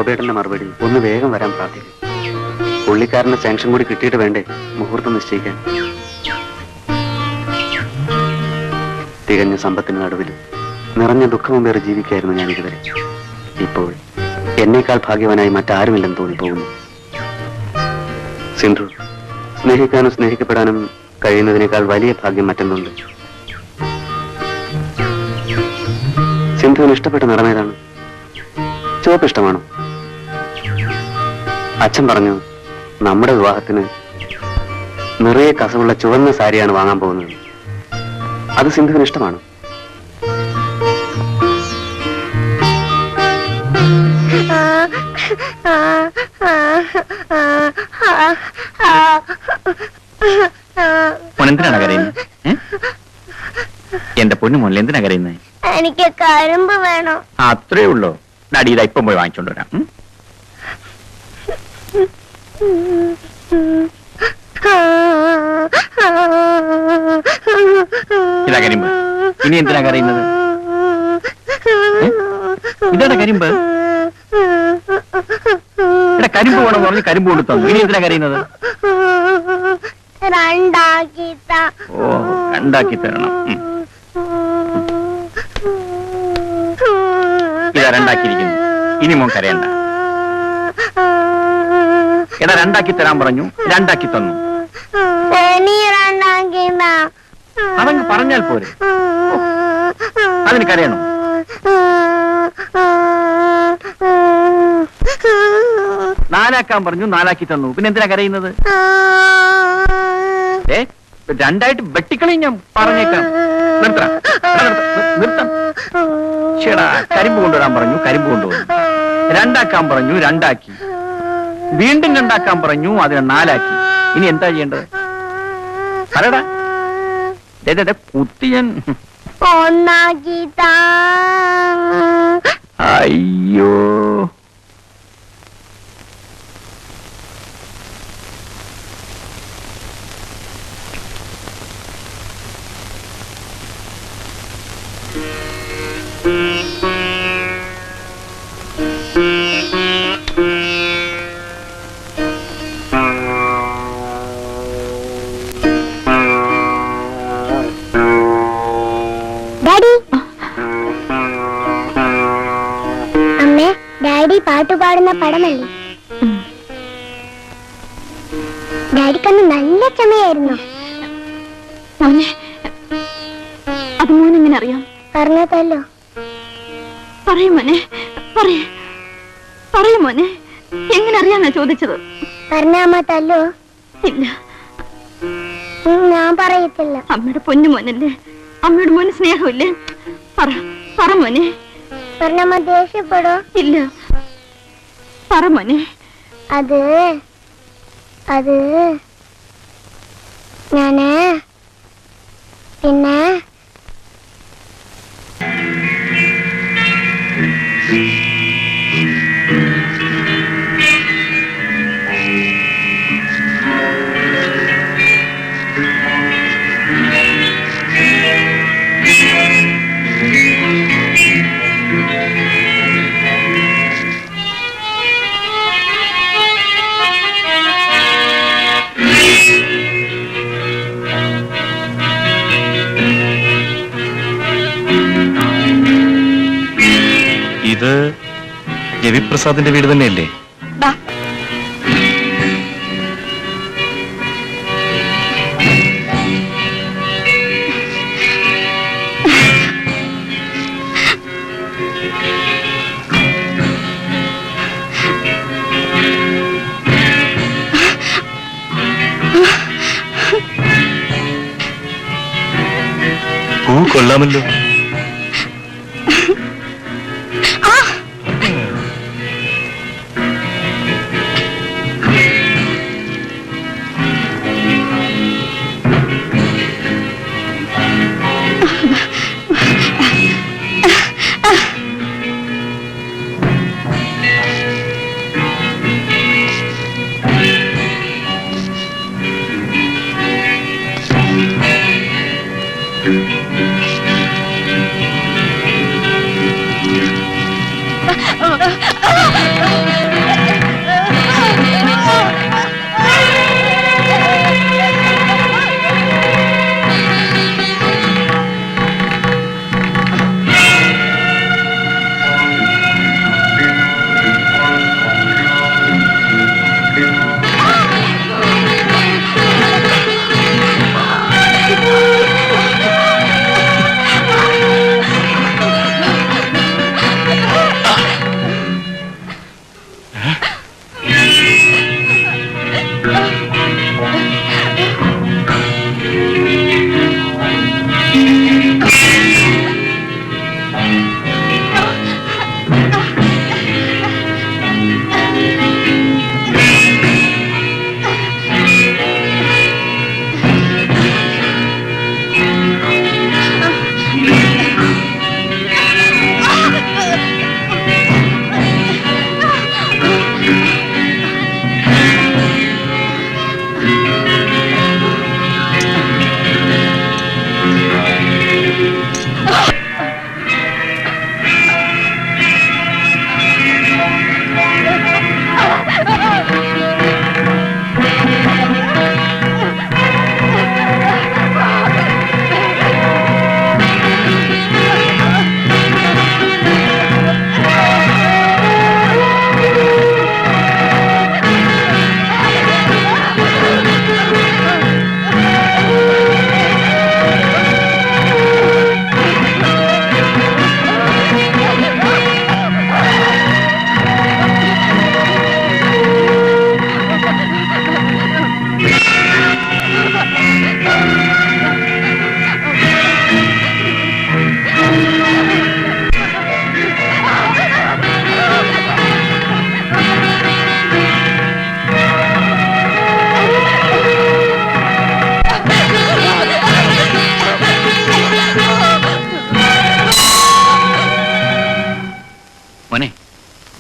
ഗോപേട്ടന്റെ മറുപടി ഒന്ന് വേഗം വരാൻ പ്രാർത്ഥിക്കും. പുള്ളിക്കാരന്റെ സാങ്ഷൻ കൂടി കിട്ടിയിട്ട് വേണ്ടേ മുഹൂർത്തം നിശ്ചയിക്കാൻ. തികഞ്ഞ സമ്പത്തിന് നടുവിൽ നിറഞ്ഞ ദുഃഖവും വേറെ ജീവിക്കായിരുന്നു ഞാൻ ഇതുവരെ. ഇപ്പോൾ എന്നേക്കാൾ ഭാഗ്യവാനായി മറ്റാരുമില്ലെന്ന് തോന്നിപ്പോകുന്നു. സിന്ധു, സ്നേഹിക്കാനും സ്നേഹിക്കപ്പെടാനും കഴിയുന്നതിനേക്കാൾ വലിയ ഭാഗ്യം മറ്റൊന്നുണ്ട്. സിന്ധുവിന് ഇഷ്ടപ്പെട്ട നിറമേതാണ്? ചുവപ്പ് ഇഷ്ടമാണോ? അച്ഛൻ പറഞ്ഞു നമ്മുടെ വിവാഹത്തിന് നിറയെ കസവുള്ള ചുവന്ന സാരിയാണ് വാങ്ങാൻ പോകുന്നത്. അത് സിന്ധുവിന് ഇഷ്ടമാണോ? എന്തിനാണ് കരയുന്നത്? എന്റെ പൊന്നു മോനിൽ എന്തിനാ കരയുന്നത്? എനിക്ക് കരിമ്പ് വേണം. അത്രേ ഉള്ളൂ. ഡാഡി ഇതാ ഇപ്പം പോയി വാങ്ങിച്ചോണ്ട് വരാം. ഇതാ കരിമ്പ്. ഇനി എന്തിനാ കരയുന്നത്? ഇതാ കരിമ്പ്. ഇവിടെ കരിമ്പ് വേണം പറഞ്ഞ് കരിമ്പ് കൊടുത്തു. ഇനി എന്തിനാ കരയുന്നത്? ഓ, രണ്ടാക്കി തരണം. ഇതാ രണ്ടാക്കിയിരിക്കുന്നു. ഇനി മോൻ കരയണ്ട. എടാ രണ്ടാക്കി തരാൻ പറഞ്ഞു, രണ്ടാക്കി തന്നു. അതങ്ങ് പറഞ്ഞാൽ പോരെ. അതിന് കരയണോ? നാലാക്കാൻ പറഞ്ഞു, നാലാക്കി തന്നു. പിന്നെ എന്തിനാ കരയുന്നത്? രണ്ടായിട്ട് വെട്ടിക്കളി ഞാൻ പറഞ്ഞേക്കാം. നിർത്താം. ചേടാ, കരിമ്പ് കൊണ്ടുവരാൻ പറഞ്ഞു, കരിമ്പ് കൊണ്ടുവന്നു. രണ്ടാക്കാൻ പറഞ്ഞു, രണ്ടാക്കി. വീണ്ടും രണ്ടാക്കാൻ പറഞ്ഞു, അതിനെ നാലാക്കി. ഇനി എന്താ ചെയ്യേണ്ടത്? പറയടാ. കുത്തിയൻ. അയ്യോ, ഡാഡി പാട്ടുപാടുന്ന പടമല്ലേ? ഡാഡിക്കന്ന് നല്ല ചമയായിരുന്നു. മോനെ, അത് മോനെങ്ങനെ അറിയാം? പറഞ്ഞതല്ലോ. പറയും മോനെ, പറയും മോനെ. എങ്ങനെ അറിയാന്നാ ചോദിച്ചത്? പറഞ്ഞാമ്മ തല്ലോ? ഇല്ല, ഞാൻ പറയത്തില്ല. അമ്മയുടെ പൊന്നു മോനല്ലേ? അമ്മയുടെ മോന് സ്നേഹമില്ലേ? പറ മോനെ. പറഞ്ഞമ്മ ദേഷ്യപ്പെടോ? ഇല്ല, പറ മോനെ. അത് ഞാന് പിന്നെ ഇത് രവിപ്രസാദിന്റെ വീട് തന്നെയല്ലേ? പൂ കൊള്ളാമല്ലോ.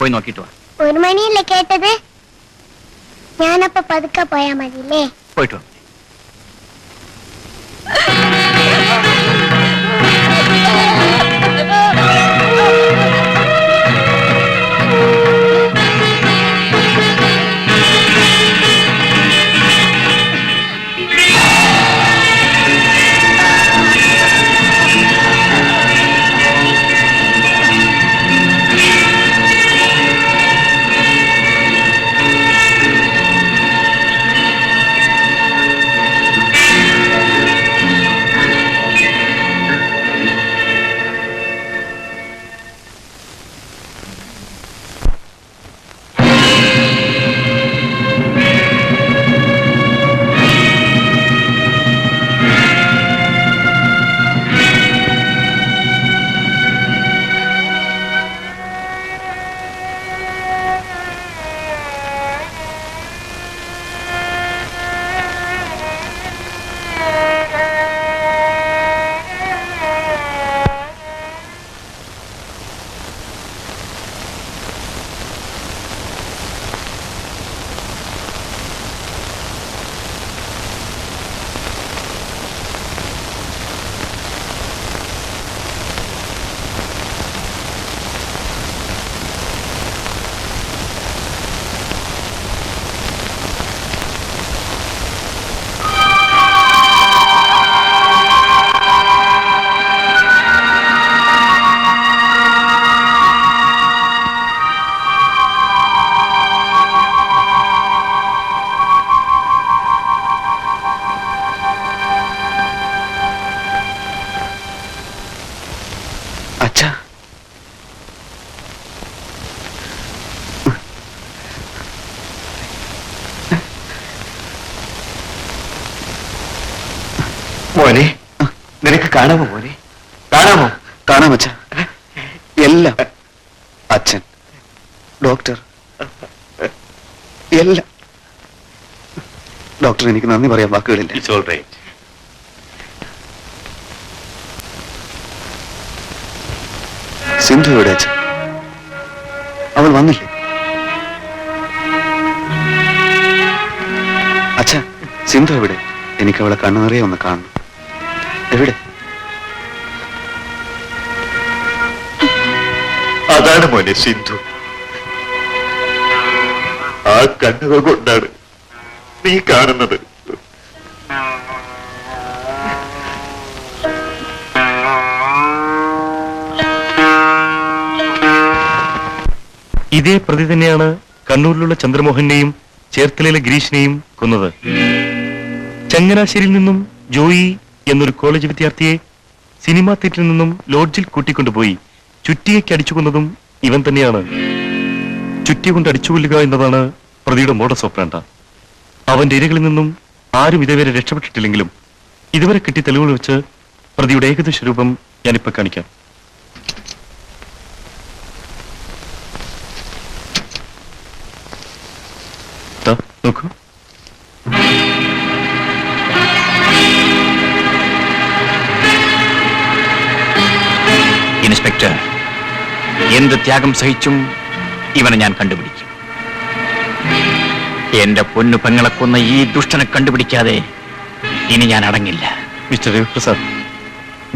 പോയി നോക്കിയിട്ട് വാ. 1 മണിയല്ലേ കേട്ടത്? ഞാനപ്പ പതുക്കെ പോയാ മതില്ലേ? പോയിട്ട് വാ. അച്ഛാ, മോനെ, നിനക്ക് കാണാമോ മോനെ? കാണാമോ? കാണാം അച്ഛാ, എല്ലാം. അച്ഛൻ, ഡോക്ടർ, എല്ലാം. ഡോക്ടർ, എനിക്ക് നന്ദി പറയാൻ വാക്കുകളില്ല. It's all right. സിന്ധു എവിടെ അച്ഛൻ? അവൾ വന്നില്ലേ? അച്ഛാ, സിന്ധു എവിടെ? എനിക്ക് അവളെ കണ്ണു നിറയെ ഒന്ന് കാണണം. എവിടെ? അതാണ് മോനെ സിന്ധു. ആ കണ്ണുകൾ കൊണ്ടാണ് നീ കാണുന്നത്. ഇതേ പ്രതി തന്നെയാണ് കണ്ണൂരിലുള്ള ചന്ദ്രമോഹനെയും ചേർത്തലയിലെ ഗിരീഷിനെയും കൊന്നത്. ചങ്ങനാശ്ശേരിയിൽ നിന്നും ജോയി എന്നൊരു കോളേജ് വിദ്യാർത്ഥിയെ സിനിമാ തിയേറ്ററിൽ നിന്നും ലോഡ്ജിൽ കൂട്ടിക്കൊണ്ടുപോയി ചുറ്റികയ്ക്ക് അടിച്ചു കൊന്നതും ഇവൻ തന്നെയാണ്. ചുറ്റി കൊണ്ട് അടിച്ചു കൊല്ലുക എന്നതാണ് പ്രതിയുടെ മോഡസ് ഓപ്പറാണ്ട. അവന്റെ ഇരകളിൽ നിന്നും ആരും ഇതുവരെ രക്ഷപ്പെട്ടിട്ടില്ലെങ്കിലും ഇതുവരെ കിട്ടിയ തെളിവുകൾ വെച്ച് പ്രതിയുടെ ഏകദേശ രൂപം ഞാനിപ്പോ കാണിക്കാം. നോക്കൂ. ഇൻസ്പെക്ടർ, എന്ത് ത്യാഗം സഹിച്ചും ഇവനെ ഞാൻ കണ്ടുപിടിക്കും. എന്റെ പൊന്നു പെങ്ങളെ കൊന്ന ഈ ദുഷ്ടനെ കണ്ടുപിടിക്കാതെ ഇനി ഞാൻ അടങ്ങില്ല. മിസ്റ്റർ രവിപ്രസാദ്,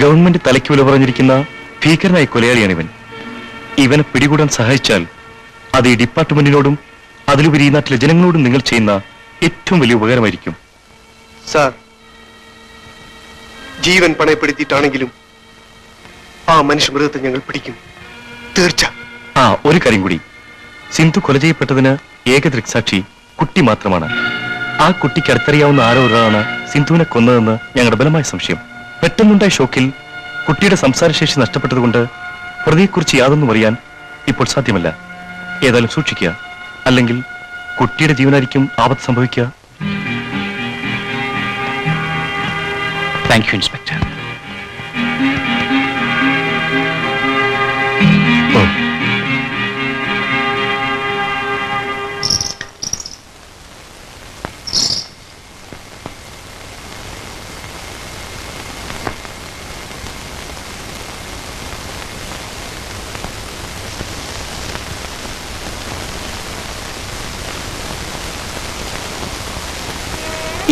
ഗവൺമെന്റ് തലയ്ക്ക് വില പറഞ്ഞിരിക്കുന്ന ഭീകരനായ കൊലയാളിയാണ് ഇവൻ. ഇവനെ പിടികൂടാൻ സഹായിച്ചാൽ അത് ഈ ഡിപ്പാർട്ട്മെന്റിനോടും അതിലുപരി ഈ നാട്ടിലെ ജനങ്ങളോടും നിങ്ങൾ ചെയ്യുന്ന ഏറ്റവും വലിയ ഉപകാരമായിരിക്കും. സാർ, ജീവൻ പണയപ്പെടുത്തിയിട്ടാണെങ്കിലും ആ മനുഷ്യമൃഗത്തെ ഞങ്ങൾ പിടിക്കും, തീർച്ച. ഒരു കാര്യം കൂടി. സിന്ധു കൊല ചെയ്യപ്പെട്ടതിന് ഏക ദൃക്സാക്ഷി കുട്ടി മാത്രമാണ്. ആ കുട്ടിക്ക് അടുത്തറിയാവുന്ന ആരോ ഒരാളാണ് സിന്ധുവിനെ കൊന്നതെന്ന് ഞങ്ങളുടെ ബലമായ സംശയം. പെട്ടെന്നുണ്ടായ ഷോക്കിൽ കുട്ടിയുടെ സംസാരശേഷി നഷ്ടപ്പെട്ടതുകൊണ്ട് പ്രതിയെക്കുറിച്ച് യാതൊന്നും അറിയാൻ ഇപ്പോൾ സാധ്യമല്ല. ഏതായാലും സൂക്ഷിക്കുക, അല്ലെങ്കിൽ കുട്ടിയുടെ ജീവനായിരിക്കും ആപത്ത് സംഭവിക്കുക. Thank you inspector.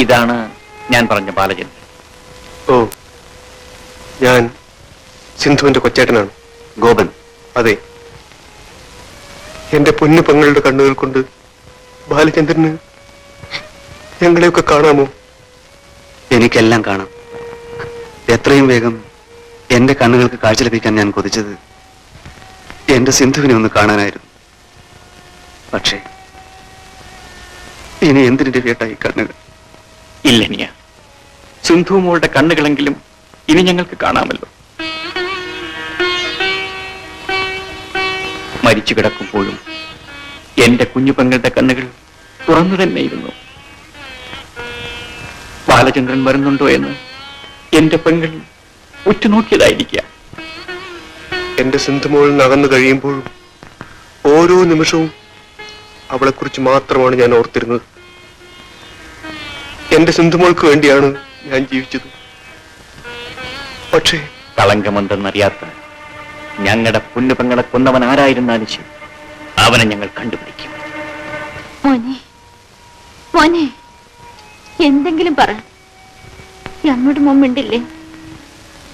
ഇതാണ് ഞാൻ പറഞ്ഞ ബാലചന്ദ്രൻ. ഓ, ഞാൻ സിന്ധുവിന്റെ കൊച്ചേട്ടനാണ്. ഗോപൻ. അതെ, എന്റെ പൊന്നു പെങ്ങളുടെ കണ്ണുകൾ കൊണ്ട് ബാലചന്ദ്രന് ഞങ്ങളെയൊക്കെ കാണാമോ? എനിക്കെല്ലാം കാണാം. എത്രയും വേഗം എന്റെ കണ്ണുകൾക്ക് കാഴ്ച ലഭിക്കാൻ ഞാൻ കൊതിച്ചത് എന്റെ സിന്ധുവിനെ ഒന്ന് കാണാനായിരുന്നു. പക്ഷേ ഇനി എന്തിന്റെ കേട്ടായി കണ്ണുകൾ? ഇല്ല നിയ, സിന്ധു മോളുടെ കണ്ണുകളെങ്കിലും ഇനി ഞങ്ങൾക്ക് കാണാമല്ലോ. മരിച്ചു കിടക്കുമ്പോഴും എന്റെ കുഞ്ഞു പെങ്ങളുടെ കണ്ണുകൾ തുറന്നു തന്നെയിരുന്നു. ബാലചന്ദ്രൻ വരുന്നുണ്ടോ എന്ന് എന്റെ പെങ്ങൾ ഉറ്റുനോക്കിയതായിരിക്കാം. എന്റെ സിന്ധുമോൾ നകന്നു കഴിയുമ്പോഴും ഓരോ നിമിഷവും അവളെക്കുറിച്ച് മാത്രമാണ് ഞാൻ ഓർത്തിരുന്നത്. എന്റെ സിന്ധുമോൾക്ക് വേണ്ടിയാണ് ഞാൻ ജീവിച്ചത്. പക്ഷേ കളങ്കമെന്തെന്നറിയാത്ത ഞങ്ങളുടെ പൊന്നുപെങ്ങളെ കൊന്നവൻ ആരായിരുന്നാലും ശരി, അവനെ ഞങ്ങൾ കണ്ടുപിടിക്കും. മോനെ, മോനെ, എന്തെങ്കിലും പറ. അങ്ങോട്ട് മുമ്പിണ്ടില്ലേ?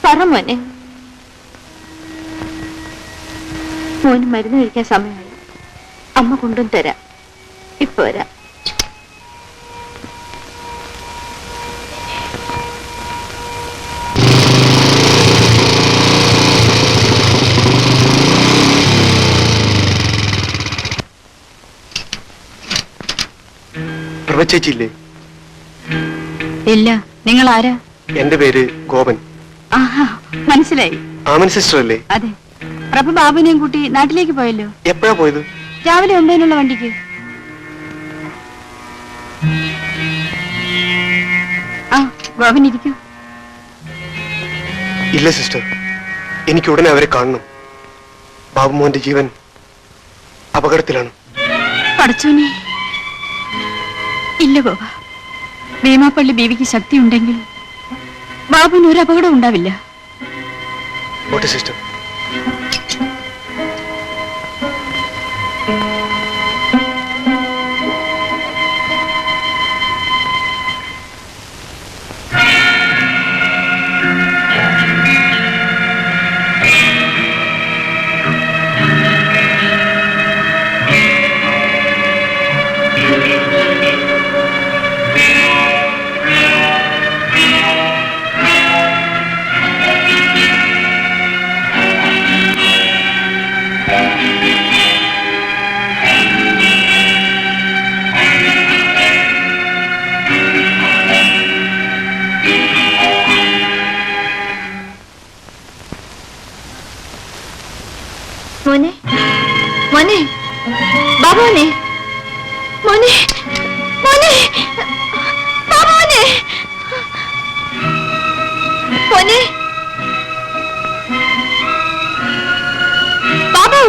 പറ മോനെ. മോന് മരുന്ന് കഴിക്കാൻ സമയമായി. അമ്മ കൊണ്ടും തരാം. ഇപ്പൊ വരാം. പ്രഭചേച്ചിയില്ലേ? ഇല്ല. നിങ്ങൾ ആരാ? എന്റെ പേര് ഗോപൻ. ആഹാ, മനസ്സിലായി. ആമൻ സിസ്റ്റർ അല്ലേ? അതെ. പ്രഭ ബാബുവിനെയും കൂട്ടി നാട്ടിലേക്ക് പോയല്ലോ. എപ്പോഴാ പോയത്? രാവിലെ 9-നുള്ള വണ്ടിക്ക്. ആ, ഗോപൻ ഇരിക്കൂ. ഇല്ല സിസ്റ്റർ, എനിക്ക് ഉടനെ അവരെ കാണണം. ബാബുമോന്റെ ജീവൻ അപകടത്തിലാണ്. പടച്ചോനെ. ഇല്ല ഗോപ, ഭീമാപ്പള്ളി ബീവിക്ക് ശക്തി ഉണ്ടെങ്കിൽ ബാബുവിന് ഒരു അപകടം ഉണ്ടാവില്ല. ഓട്ടെ സിസ്റ്റർ. മോനെ, മോനെ, ബാബുനെ, മോനെ, മോനെ, ബാബുനെ, മോനെ, ബാബു,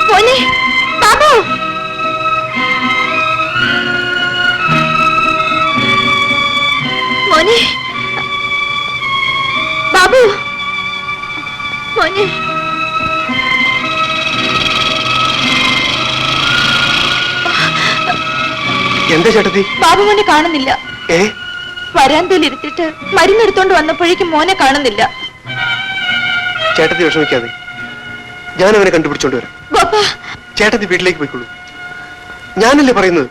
മോനെ, ബാബു, മോനെ, ബാബു, മോനെ. എന്താ ചേട്ടത്തി? ബാബു മോനെ കാണുന്നില്ല. വരാന്തയിൽ ഇരുത്തിട്ട് മരുന്നെടുത്തോണ്ട് വന്നപ്പോഴേക്കും മോനെ കാണുന്നില്ല. ചേട്ടത്തി വിഷമിക്കാതെ, ഞാൻ അവനെ കണ്ടുപിടിച്ചോണ്ട് വരാം. ഗോപ, ചേട്ടത്തി വീട്ടിലേക്ക് പോയിക്കോളൂ. ഞാനല്ലേ പറയുന്നത്.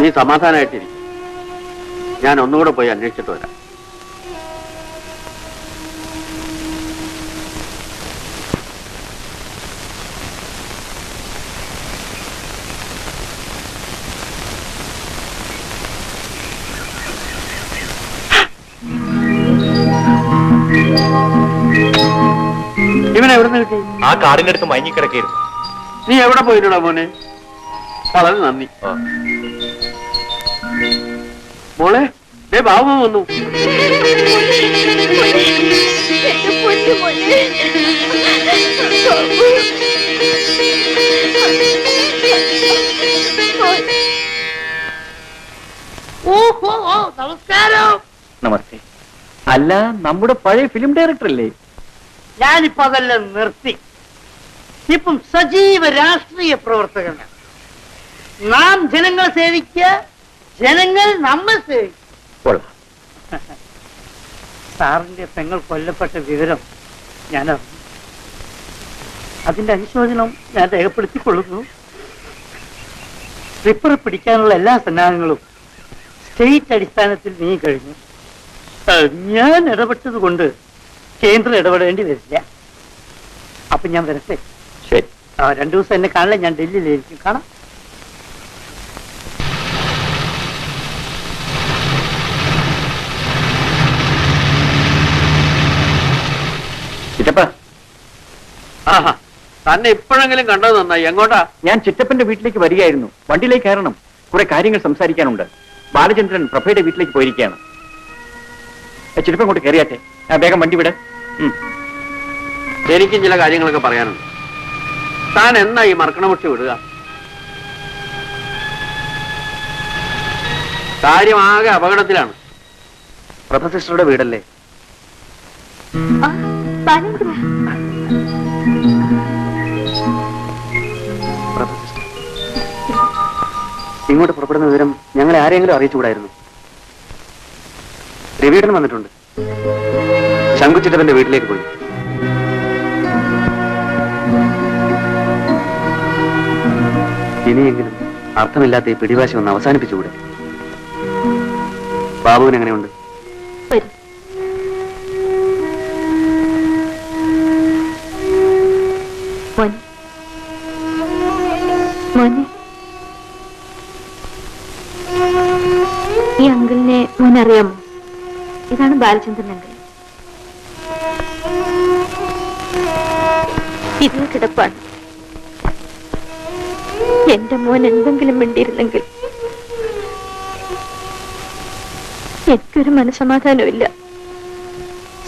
നീ സമാധാനമായിട്ടിരിക്കും. ഞാൻ ഒന്നുകൂടെ പോയി അന്വേഷിച്ചിട്ട് വരാം. ഇവനെ എവിടെ നിന്ന് കിട്ടി? ആ കാടിന്റെ അടുത്ത് മയങ്ങിക്കിടക്കായിരുന്നു. നീ എവിടെ പോയിട്ടാ മോനെ? വളരെ നന്ദി. മോളെ, ദേ ബാബു വന്നു. നമസ്കാരം. നമസ്തേ. അല്ല, നമ്മുടെ പഴയ ഫിലിം ഡയറക്ടർ അല്ലേ? ഞാനിപ്പോ അതെല്ലാം നിർത്തി. ഇപ്പം സജീവ രാഷ്ട്രീയ പ്രവർത്തകനാണ്. നാം ജനങ്ങളെ സേവിക്കുക, ജനങ്ങൾ നമ്മൾ സേവിക്കുക. സാറിന്റെ പെങ്ങൾ കൊല്ലപ്പെട്ട വിവരം ഞാൻ അറിഞ്ഞു. അതിന്റെ അനുശോചനം ഞാൻ രേഖപ്പെടുത്തിക്കൊള്ളുന്നു. റിപ്പറെ പിടിക്കാനുള്ള എല്ലാ സന്നാഹങ്ങളും സ്റ്റേറ്റ് അടിസ്ഥാനത്തിൽ നീ കഴിഞ്ഞു. ഞാൻ ഇടപെട്ടത് കൊണ്ട് കേന്ദ്രം ഇടപെടേണ്ടി വരില്ല. അപ്പൊ ഞാൻ വരട്ടെ. ശരി. 2 ദിവസം എന്നെ കാണില്ല. ഞാൻ ഡൽഹിയിലായിരിക്കും. കാണാം. ചിറ്റപ്പ, ആഹാ, തന്നെ ഇപ്പോഴെങ്കിലും കണ്ടത് നന്നായി. എങ്ങോട്ടാ? ഞാൻ ചിറ്റപ്പന്റെ വീട്ടിലേക്ക് വരികയായിരുന്നു. വണ്ടിയിലേക്ക് കയറണം. കുറെ കാര്യങ്ങൾ സംസാരിക്കാനുണ്ട്. ബാലചന്ദ്രൻ പ്രഭയുടെ വീട്ടിലേക്ക് പോയിരിക്കുകയാണ്. ചിറ്റപ്പൻ കൊണ്ട് കയറിയാട്ടെ. വേഗം വണ്ടി വിട്. എനിക്കും ചില കാര്യങ്ങളൊക്കെ പറയാനുണ്ട്. താൻ എന്നാ ഈ മർക്കണമുട്ടി വിടുക? കാര്യം ആകെ അപകടത്തിലാണ്. പ്രഭ സിസ്റ്ററുടെ വീടല്ലേ? ഇങ്ങോട്ട് പുറപ്പെടുന്ന വിവരം ഞങ്ങളെ ആരെങ്കിലും അറിയിച്ചുകൂടായിരുന്നു? രവീടൻ വന്നിട്ടുണ്ട്. ശങ്കുച്ചിറ്റപ്പന്റെ വീട്ടിലേക്ക് പോയി. ഇനിയെങ്കിലും അർത്ഥമില്ലാത്ത ഈ പിടിവാശി ഒന്ന് അവസാനിപ്പിച്ചുകൂടെ? ബാബുവിന് എങ്ങനെയുണ്ട്? ഈ അങ്കിളിനെ മോനറിയാമോ? ഇതാണ് ബാലചന്ദ്രൻ അങ്കിൾ. ഇതേ കിടപ്പാണ്. എന്റെ മോൻ എന്തെങ്കിലും മിണ്ടിയിരുന്നെങ്കിൽ എനിക്കൊരു മനസമാധാനമില്ല.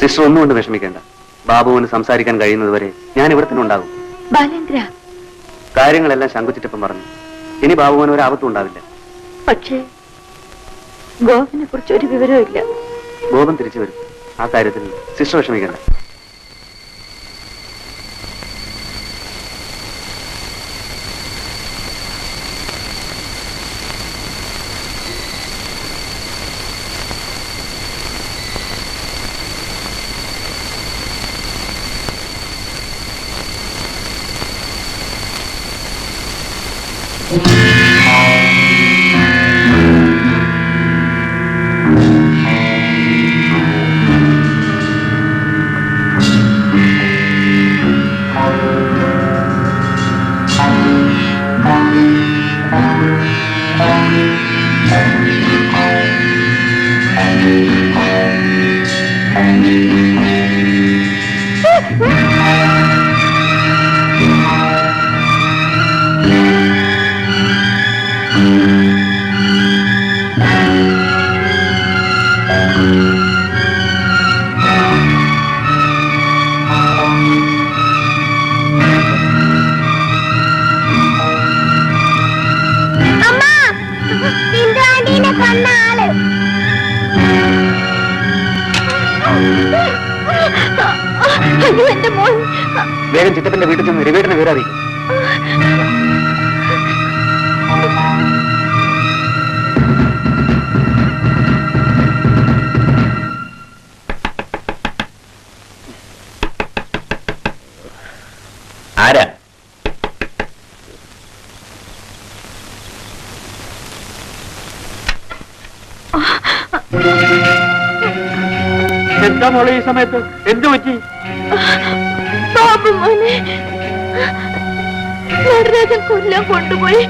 സിസ്റ്റർ ഒന്നുകൊണ്ട് വിഷമിക്കേണ്ട. ബാബുവിന് സംസാരിക്കാൻ കഴിയുന്നതുവരെ ഞാൻ ഇവിടെ തന്നെ ഉണ്ടാകും. ബാലേന്ദ്ര, കാര്യങ്ങളെല്ലാം ശങ്കുച്ചിട്ടപ്പം പറഞ്ഞു. ഇനി ബാബുവിന് ഒരു ആപത്തും ഉണ്ടാവില്ല. പക്ഷേ ഗോപനെ കുറിച്ച് ഒരു വിവരവും ഇല്ല. ബോധം തിരിച്ചു വരും. ആ കാര്യത്തിൽ സിസ്റ്റർ വിഷമിക്കേണ്ട. അയ്യോ, എന്റെ മോൻ. വേഗം ചിറ്റപ്പന്റെ വീട്ടിൽ ചെന്ന് രവിയേട്ടനെ വിവരം അറിയിക്കും. ആരാ? എന്താ മോളെ ഈ സമയത്ത്? എന്തു പറ്റി? ബാബു മോനെ നടരാജൻ കൊല്ലാൻ കൊണ്ടുപോയി.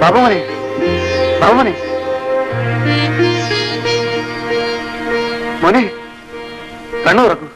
ബാബുമോനെ, ബാബുമോനെ, മോനെ കണ്ണു തുറക്കൂ.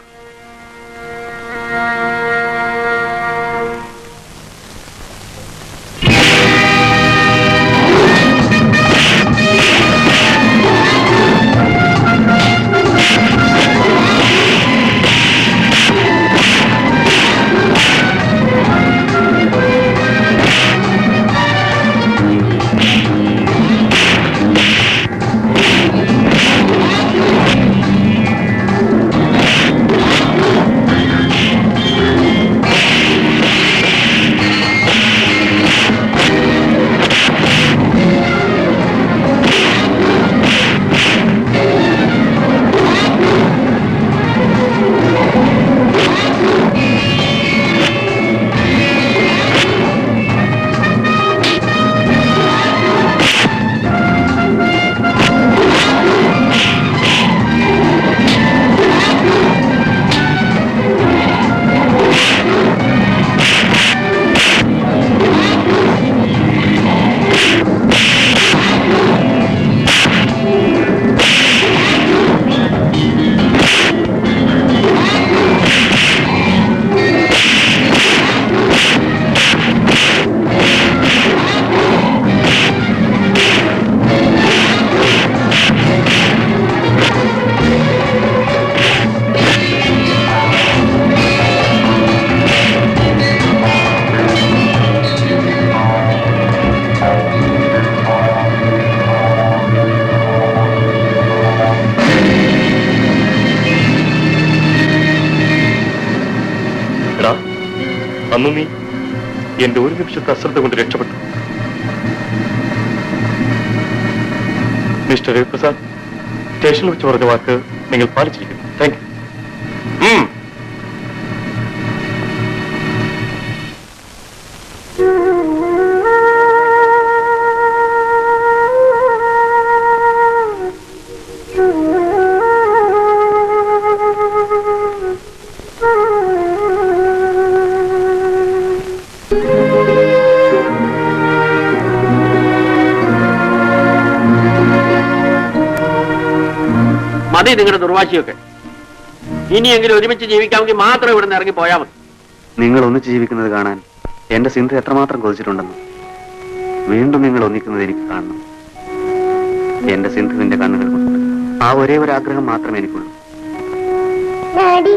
അന്ന് നീ എന്റെ ഒരു നിമിഷത്തെ അശ്രദ്ധ കൊണ്ട് രക്ഷപ്പെട്ടു. മിസ്റ്റർ രവിപ്രസാദ്, സ്റ്റേഷനിൽ വെച്ച് പറഞ്ഞ വാക്ക് നിങ്ങൾ പാലിച്ചിരിക്കുന്നു. Thank you. മതി നിങ്ങളുടെ ദുർവാശിയൊക്കെ. ഇനിയെങ്കിലും ഒരുമിച്ച് ജീവിക്കാമെങ്കിൽ മാത്രം ഇവിടെ നിന്ന് ഇറങ്ങി പോയാൽ മതി. നിങ്ങൾ ഒന്നിച്ച് ജീവിക്കുന്നത് കാണാൻ എന്റെ സിന്ധു എത്രമാത്രം കൊതിച്ചിട്ടുണ്ടെന്ന്. വീണ്ടും നിങ്ങൾ ഒന്നിക്കുന്നത് എനിക്ക് കാണണം. എന്റെ സിന്ധുവിന്റെ കണ്ണുകൾ കൊണ്ട് ആ ഒരേ ഒരു ആഗ്രഹം മാത്രമേ എനിക്കുള്ളൂ. ഡാഡി